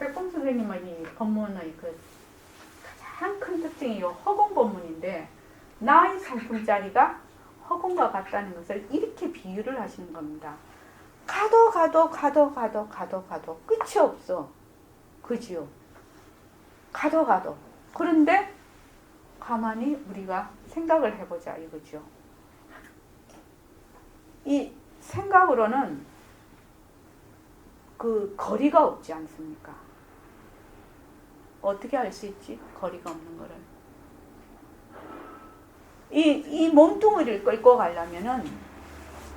백범 선생님의 이 법문의 가장 큰 특징이 이 허공 법문인데 나의 상품자리가 허공과 같다는 것을 이렇게 비유를 하시는 겁니다. 가도 끝이 없어. 그지요? 가도 그런데 가만히 우리가 생각을 해보자 이거죠. 이 생각으로는 그 거리가 없지 않습니까? 어떻게 알 수 있지? 거리가 없는 거를. 이 몸뚱이를 끌고 가려면은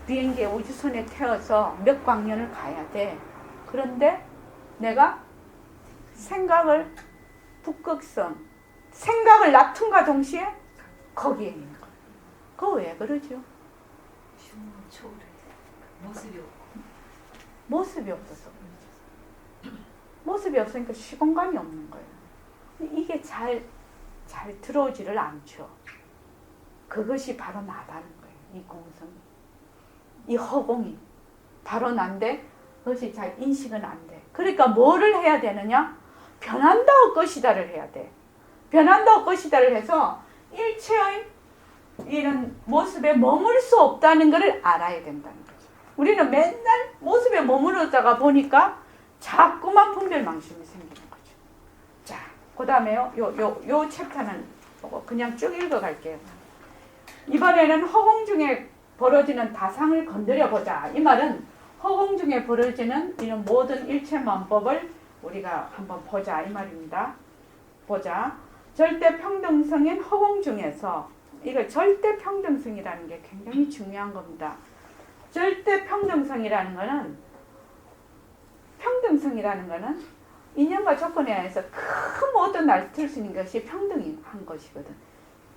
비행기에 우주선에 태워서 몇 광년을 가야 돼. 그런데 내가 생각을 생각을 놔둔과 동시에 거기에 있는 거예요. 그거 왜 그러죠? 모습이 없어서. 모습이 없으니까 시공간이 없는 거예요. 이게 잘 들어오지를 않죠. 그것이 바로 나다는 거예요. 이 공성이. 이 허공이. 바로 난데 그것이 잘 인식은 안 돼. 그러니까 뭐를 해야 되느냐? 변한다고 것이다를 해야 돼. 변한다고 것이다를 해서 일체의 이런 모습에 머물 수 없다는 것을 알아야 된다는 거죠. 우리는 맨날 모습에 머무르다가 보니까 자꾸만 분별망심이 생기는 거죠. 자, 그 다음에요. 요 챕터는 그냥 쭉 읽어갈게요. 이번에는 허공 중에 벌어지는 다상을 건드려 보자. 이 말은 허공 중에 벌어지는 이런 모든 일체만법을 우리가 한번 보자 이 말입니다. 보자. 절대평등성인 허공 중에서 이거 절대평등성이라는 게 굉장히 중요한 겁니다. 절대평등성이라는 거는 인연과 조건에 의해서 큰 모든 날틀 수 있는 것이 평등한 것이거든.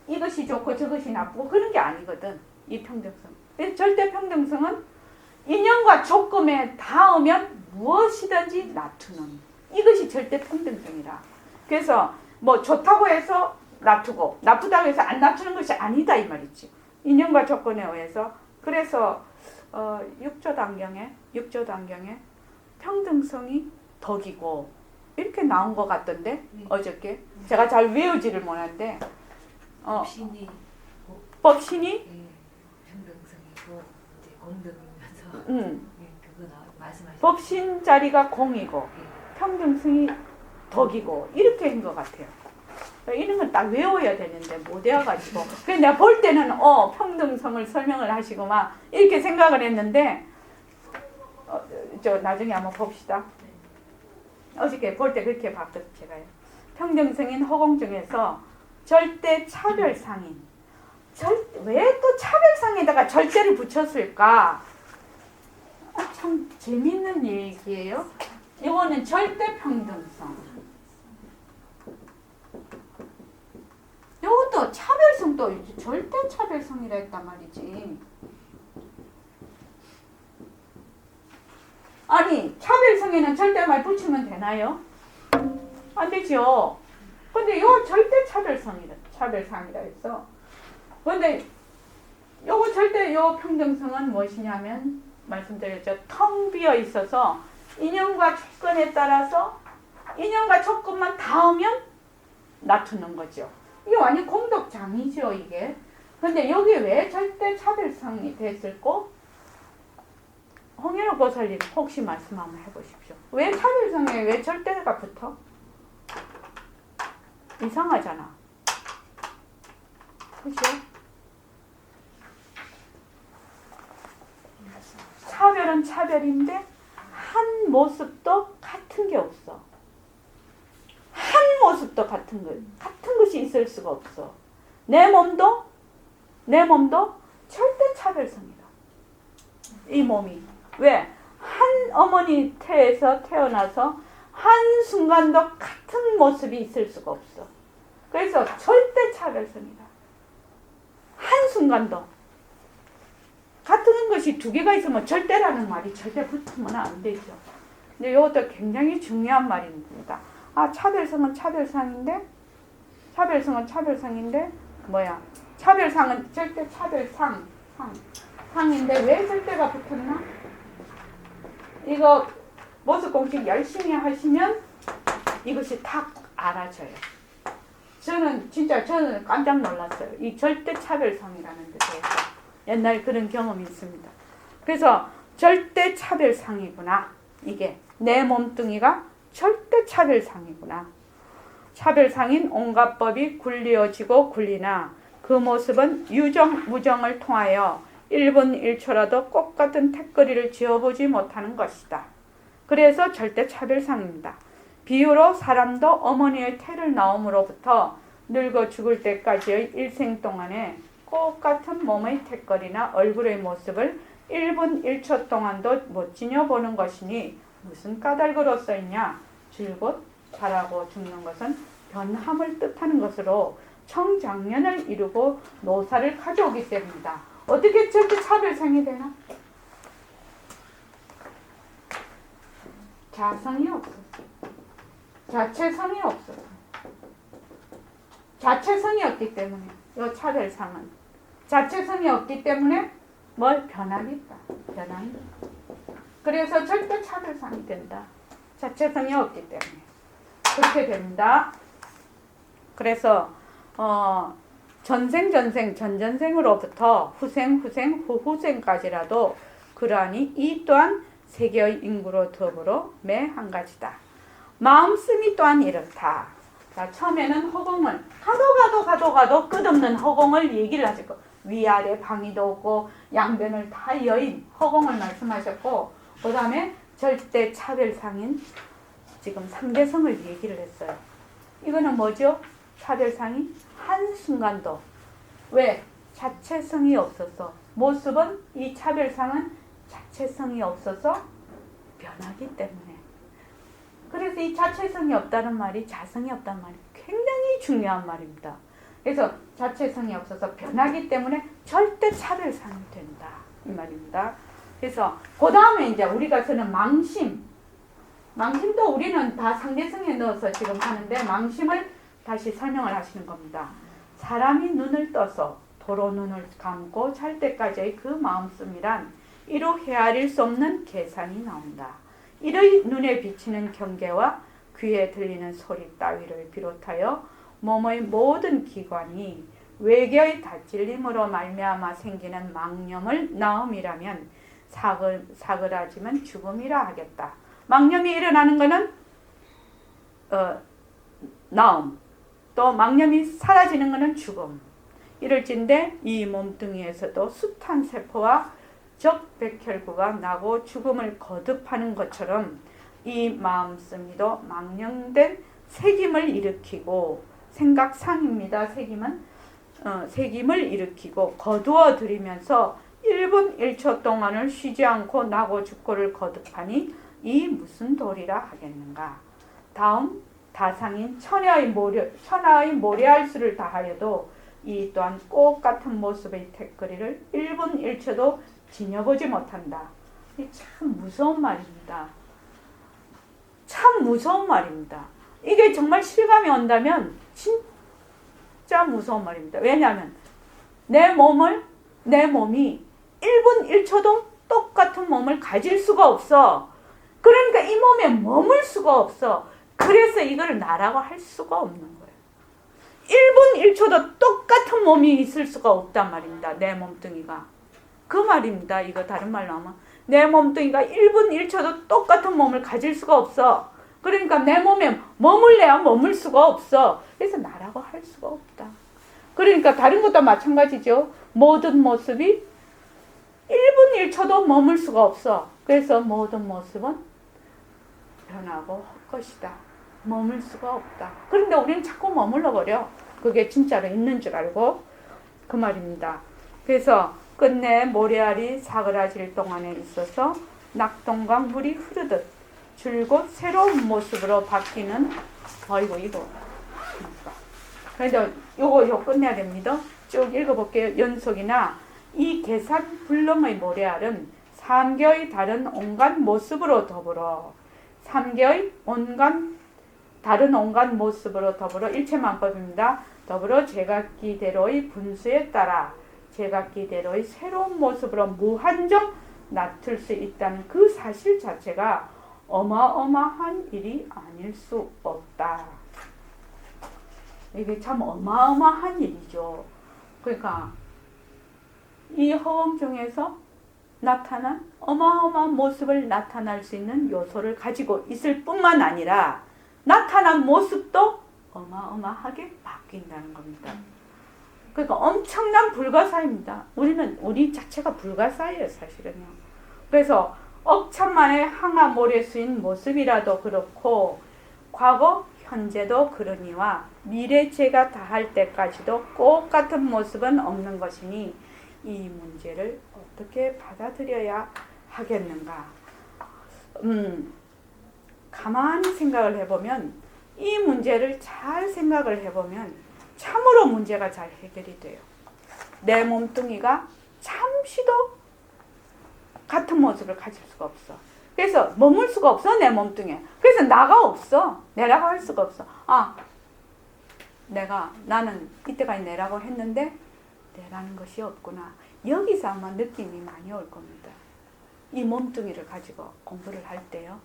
이것이 좋고 저것이 나쁘고 그런 게 아니거든. 이 평등성. 절대평등성은 인연과 조건에 닿으면 무엇이든지 놔두는 이것이 절대평등성이라. 그래서 뭐 좋다고 해서 놔두고 나쁘다고 해서 안 놔두는 것이 아니다 이 말이지. 인연과 조건에 의해서. 그래서 6조 단경에 평등성이 덕이고 이렇게 나온 것 같던데 어저께 제가 잘 외우지를 못하는데 법신이 평등성이고 이제 공덕이면서 그거 말씀하신 법신 자리가 공이고 평등성이 덕이고 이렇게 한 것 같아요. 이런 건 딱 외워야 되는데 못 외워가지고 그래서 내가 볼 때는 평등성을 설명을 하시고 막 이렇게 생각을 했는데 저 나중에 한번 봅시다. 어저께 볼 때 그렇게 봤거든요. 제가요. 평등성인 허공 중에서 절대 차별상인 왜 또 차별상에다가 여기다가 절대를 붙였을까? 참 재밌는 얘기예요. 이거는 절대평등성. 이것도 차별성도 절대차별성이라 했단 말이지. 아니 차별성에는 절대말 붙이면 되나요? 안 되죠. 근데 요 차별상이라 했어. 근데 요거 절대 요 평등성은 무엇이냐면 말씀드렸죠. 텅 비어 있어서 인형과 조건에 따라서 인형과 조건만 닿으면 놔두는 거죠. 이게 완전 공덕장이죠 이게. 근데 여기 왜 절대 차별성이 됐을까? 홍현우 보살님 혹시 말씀 한번 해보십시오. 왜 차별성에 왜 절대가 붙어? 이상하잖아. 그죠? 차별은 차별인데 한 모습도 같은 게 없어. 한 모습도 같은 것이 있을 수가 없어. 내 몸도 절대 차별성이다. 이 몸이. 왜? 한 어머니 태에서 태어나서 한순간도 같은 모습이 있을 수가 없어. 그래서 절대 차별성이다. 한순간도. 같은 것이 두 개가 있으면 절대라는 말이 절대 붙으면 안 되죠. 근데 이것도 굉장히 중요한 말입니다. 차별성은 차별상인데 뭐야? 차별상은 절대 상인데 왜 절대가 붙었나? 이거 모습 공식 열심히 하시면 이것이 딱 알아져요. 저는 깜짝 놀랐어요. 이 절대 차별상이라는 데 대해서 옛날 그런 경험이 있습니다. 그래서 절대 차별상이구나. 이게 내 몸뚱이가 절대 차별상이구나. 차별상인 온갖 법이 굴리어지고 굴리나 그 모습은 유정, 무정을 통하여 1분 1초라도 똑같은 택거리를 지어보지 못하는 것이다. 그래서 절대 차별상입니다. 비유로 사람도 어머니의 태를 나옴으로부터 늙어 죽을 때까지의 일생 동안에 똑같은 몸의 택거리나 얼굴의 모습을 1분 1초 동안도 못 지녀보는 것이니 무슨 까닭으로 써있냐? 줄곧 자라고 죽는 것은 변함을 뜻하는 것으로 청장년을 이루고 노사를 가져오기 때문이다. 어떻게 절대 차별상이 되나? 자성이 없어서. 자체성이 없어서. 자체성이 없기 때문에 이 차별상은 자체성이 없기 때문에 뭘 변함이 있다. 변함이 있다. 그래서 절대 차별상이 된다. 자체성이 없기 때문에 그렇게 됩니다. 그래서 전전생으로부터 후후생까지라도 그러하니 이 또한 세계의 인구로 더불어 매 한 가지다. 마음씀이 또한 이렇다. 자, 처음에는 허공을 가도 끝없는 허공을 얘기를 하셨고 위아래 방위도 없고 양변을 다 여인 허공을 말씀하셨고 그 다음에 절대 차별상인 지금 상대성을 얘기를 했어요. 이거는 뭐죠? 차별상이 한순간도 왜? 자체성이 없어서 모습은 이 차별상은 자체성이 없어서 변하기 때문에 그래서 이 자체성이 없다는 말이 자성이 없다는 말이 굉장히 중요한 말입니다. 그래서 자체성이 없어서 변하기 때문에 절대 차별상이 된다 이 말입니다. 그래서 그 다음에 이제 우리가 쓰는 망심도 우리는 다 상대성에 넣어서 지금 하는데 망심을 다시 설명을 하시는 겁니다. 사람이 눈을 떠서 도로 눈을 감고 잘 때까지의 그 마음씀이란 이로 헤아릴 수 없는 계산이 나온다. 이의 눈에 비치는 경계와 귀에 들리는 소리 따위를 비롯하여 몸의 모든 기관이 외계의 다찔림으로 말미암아 생기는 망념을 나음이라면 사그라지면 죽음이라 하겠다. 망념이 일어나는 것은 나음, 또 망념이 사라지는 것은 죽음. 이럴진데 이 몸뚱이에서도 숱한 세포와 적백혈구가 나고 죽음을 거듭하는 것처럼 이 마음씀이도 망령된 색임을 일으키고 생각상입니다. 색임은 색임을 일으키고 거두어 들이면서 1분 1초 동안을 쉬지 않고 나고 죽고를 거듭하니 이 무슨 도리라 하겠는가. 다음 다상인 천하의 모래알 수를 다하여도 이 또한 꽃 같은 모습의 택거리를 1분 1초도 지녀보지 못한다. 이 참 무서운 말입니다. 참 무서운 말입니다. 이게 정말 실감이 온다면 진짜 무서운 말입니다. 왜냐하면 내 몸이 1분 1초도 똑같은 몸을 가질 수가 없어. 그러니까 이 몸에 머물 수가 없어. 그래서 이걸 나라고 할 수가 없는 거예요. 1분 1초도 똑같은 몸이 있을 수가 없단 말입니다. 내 몸뚱이가. 그 말입니다. 이거 다른 말로 하면 내 몸뚱이가 1분 1초도 똑같은 몸을 가질 수가 없어. 그러니까 내 몸에 머물래야 머물 수가 없어. 그래서 나라고 할 수가 없다. 그러니까 다른 것도 마찬가지죠. 모든 모습이 1분 1초도 머물 수가 없어. 그래서 모든 모습은 변하고 헛것이다. 머물 수가 없다. 그런데 우리는 자꾸 머물러 버려. 그게 진짜로 있는 줄 알고 그 말입니다. 그래서 끝내 모래알이 사그라질 동안에 있어서 낙동강 물이 흐르듯 줄곧 새로운 모습으로 바뀌는 이거 그런데 요거 끝내야 됩니다. 쭉 읽어볼게요. 연속이나 이 계산 불능의 모래알은 3개의 다른 온갖 모습으로 더불어 3개의 다른 온갖 모습으로 더불어 일체만법입니다. 더불어 제각기대로의 분수에 따라 제각기대로의 새로운 모습으로 무한정 나툴 수 있다는 그 사실 자체가 어마어마한 일이 아닐 수 없다. 이게 참 어마어마한 일이죠. 그러니까 이 허공 중에서 나타난 어마어마한 모습을 나타날 수 있는 요소를 가지고 있을 뿐만 아니라 나타난 모습도 어마어마하게 바뀐다는 겁니다. 그러니까 엄청난 불가사입니다. 우리 자체가 불가사예요, 사실은요. 그래서 억천만의 항아 모래수인 모습이라도 그렇고 과거, 현재도 그러니와 미래체가 다할 때까지도 똑같은 모습은 없는 것이니 이 문제를 어떻게 받아들여야 하겠는가. 가만히 생각을 해보면 이 문제를 잘 생각을 해보면 참으로 문제가 잘 해결이 돼요. 내 몸뚱이가 잠시도 같은 모습을 가질 수가 없어. 그래서 머물 수가 없어, 내 몸뚱이에. 그래서 나가 없어. 내라고 할 수가 없어. 나는 이때까지 내라고 했는데 내라는 것이 없구나. 여기서 아마 느낌이 많이 올 겁니다. 이 몸뚱이를 가지고 공부를 할 때요.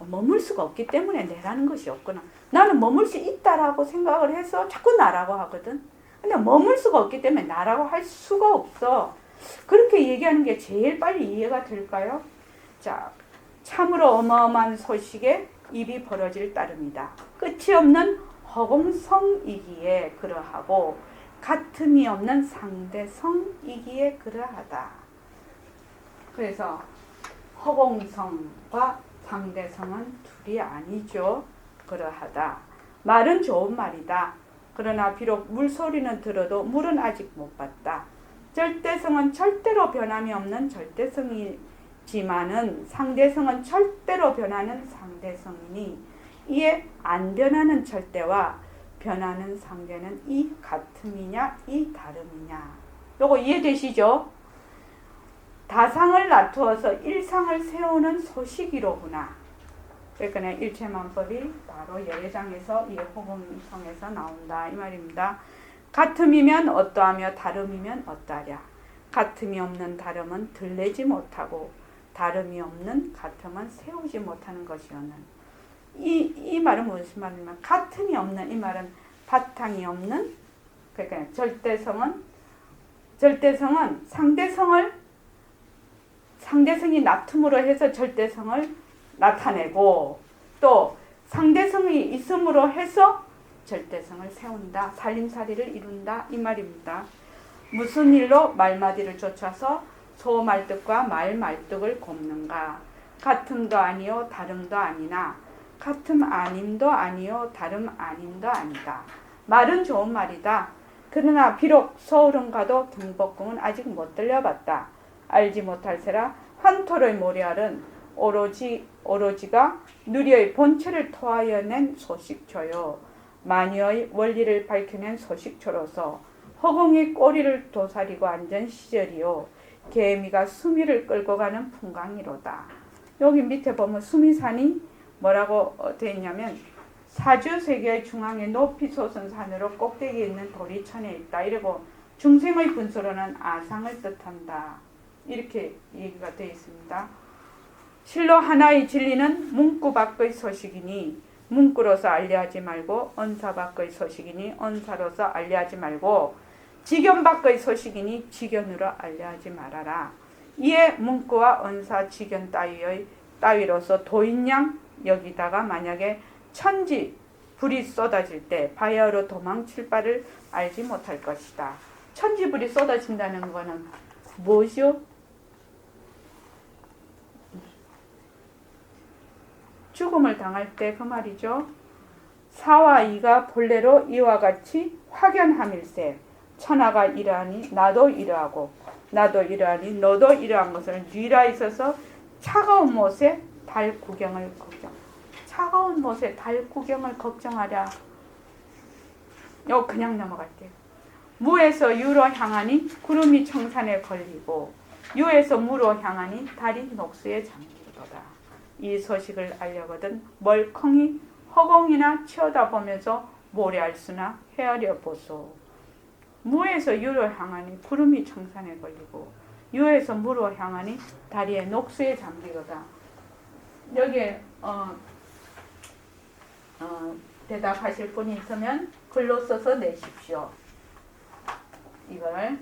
머물 수가 없기 때문에 내라는 것이 없구나. 나는 머물 수 있다라고 생각을 해서 자꾸 나라고 하거든. 근데 머물 수가 없기 때문에 나라고 할 수가 없어. 그렇게 얘기하는 게 제일 빨리 이해가 될까요? 자, 참으로 어마어마한 소식에 입이 벌어질 따름이다. 끝이 없는 허공성이기에 그러하고 같음이 없는 상대성이기에 그러하다. 그래서 허공성과 상대성은 둘이 아니죠. 그러하다. 말은 좋은 말이다. 그러나 비록 물소리는 들어도 물은 아직 못 봤다. 절대성은 절대로 변함이 없는 절대성이지만은 상대성은 절대로 변하는 상대성이니 이에 안 변하는 절대와 변하는 상대는 이 같음이냐 이 다름이냐. 요거 이해되시죠? 다상을 놔두어서 일상을 세우는 소식이로구나. 그러니까 일체만법이 바로 예외장에서 이 호공성에서 나온다 이 말입니다. 같음이면 어떠하며 다름이면 어떠하랴. 같음이 없는 다름은 들레지 못하고 다름이 없는 같음은 세우지 못하는 것이오는. 이 말은 무슨 말이냐면 같음이 없는 이 말은 바탕이 없는, 그러니까 절대성은 상대성이 나툼으로 해서 절대성을 나타내고 또 상대성이 있음으로 해서 절대성을 세운다. 살림살이를 이룬다 이 말입니다. 무슨 일로 말마디를 쫓아서 소말뜻과 말말뜻을 곱는가. 같음도 아니요 다름도 아니나 같음 아님도 아니요 다름 아님도 아니다. 말은 좋은 말이다. 그러나 비록 서울은 가도 경복궁은 아직 못 들려봤다. 알지 못할세라. 한톨의 모래알은 오로지가 누리의 본체를 토하여 낸 소식초요. 만유의 원리를 밝혀낸 소식초로서 허공이 꼬리를 도사리고 앉은 시절이요. 개미가 수미를 끌고 가는 풍광이로다. 여기 밑에 보면 수미산이 뭐라고 되어 있냐면 사주세계의 중앙에 높이 솟은 산으로 꼭대기에 있는 돌이천에 있다. 이러고 중생의 분수로는 아상을 뜻한다. 이렇게 얘기가 되어 있습니다. 실로 하나의 진리는 문구 밖의 소식이니 문구로서 알려하지 말고 언사 밖의 소식이니 언사로서 알려하지 말고 지견 밖의 소식이니 지견으로 알려하지 말아라. 이에 문구와 언사 지견 따위로서 도인양 여기다가 만약에 천지 불이 쏟아질 때 바야흐로 도망칠 바를 알지 못할 것이다. 천지 불이 쏟아진다는 것은 무엇이요? 죽음을 당할 때 그 말이죠. 사와 이가 본래로 이와 같이 확연함일세. 천하가 이러하니 나도 이러하고 나도 이러하니 너도 이러한 것을 뉘라 있어서 차가운 못에 달 구경을 걱정. 차가운 못에 달 구경을 걱정하랴. 그냥 넘어갈게요. 무에서 유로 향하니 구름이 청산에 걸리고 유에서 무로 향하니 달이 녹수에 잠기도다. 이 소식을 알려거든 멀컹이 허공이나 쳐다보면서 모래알 수나 헤아려 보소. 무에서 유로 향하니 구름이 청산에 걸리고 유에서 무로 향하니 다리에 녹수에 잠기거다. 여기에 대답하실 분이 있으면 글로 써서 내십시오. 이걸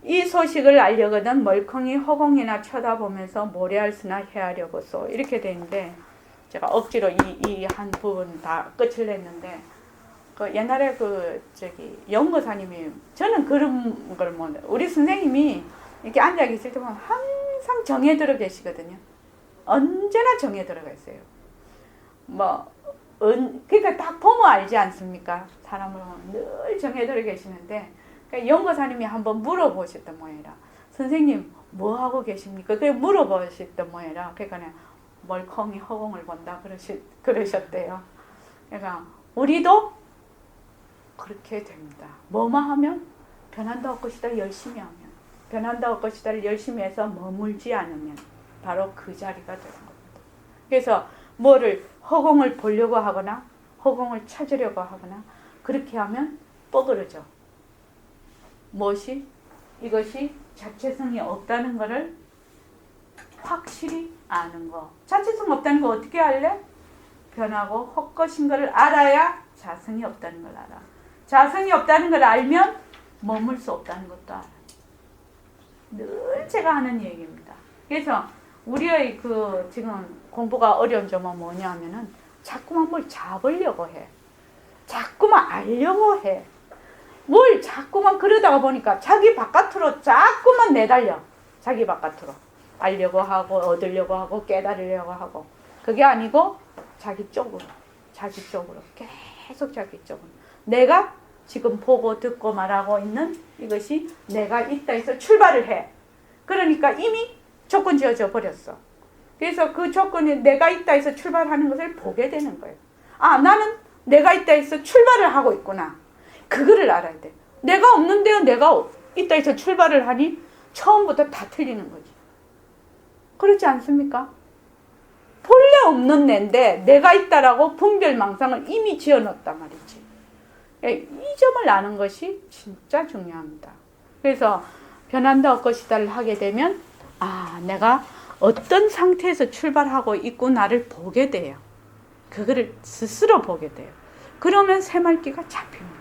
이 소식을 알려거든 멀컹이 허공이나 쳐다보면서 모래알 수나 헤아려 보소. 이렇게 되는데 제가 억지로 이 한 부분 다 끝을 냈는데 그 옛날에 연구사님이 저는 그런 걸 못 우리 선생님이 이렇게 앉아 계실 때 보면 항상 정해 들어 계시거든요. 언제나 정해 들어가 있어요. 그러니까 딱 보면 알지 않습니까? 사람을 늘 정해 들어 계시는데 그러니까 연구사님이 한번 물어보셨던 모양이라 선생님 뭐 하고 계십니까? 그래 물어보셨던 모양이라 그러니까 멀컹이 허공을 본다 그러셨대요. 그러니까 우리도 그렇게 됩니다. 뭐만 하면 변한다 할 것이다 열심히 하면 변한다 할 것이다를 열심히 해서 머물지 않으면 바로 그 자리가 되는 겁니다. 그래서 뭐를 허공을 보려고 하거나 허공을 찾으려고 하거나 그렇게 하면 뻐그러져. 이것이 자체성이 없다는 것을 확실히 아는 거. 자체성 없다는 거 어떻게 알래? 변하고 헛것인 것을 알아야 자성이 없다는 걸 알아. 자성이 없다는 걸 알면 머물 수 없다는 것도 알아. 늘 제가 하는 얘기입니다. 그래서 우리의 지금 공부가 어려운 점은 뭐냐면은 자꾸만 뭘 잡으려고 해. 자꾸만 알려고 해. 뭘 자꾸만 그러다가 보니까 자기 바깥으로 자꾸만 내달려. 자기 바깥으로. 알려고 하고 얻으려고 하고 깨달으려고 하고 그게 아니고 자기 쪽으로 계속 자기 쪽으로 내가 지금 보고 듣고 말하고 있는 이것이 내가 있다 해서 출발을 해. 그러니까 이미 조건 지어져 버렸어. 그래서 그 조건이 내가 있다 해서 출발하는 것을 보게 되는 거예요. 아, 나는 내가 있다 해서 출발을 하고 있구나. 그거를 알아야 돼. 내가 없는데요, 내가 있다 해서 출발을 하니 처음부터 다 틀리는 거지. 그렇지 않습니까? 본래 없는 내인데 내가 있다라고 분별망상을 이미 지어놓았단 말이지. 이 점을 아는 것이 진짜 중요합니다. 그래서 변한다 할 것이다를 하게 되면 내가 어떤 상태에서 출발하고 있구나를 보게 돼요. 그거를 스스로 보게 돼요. 그러면 새말기가 잡힙니다.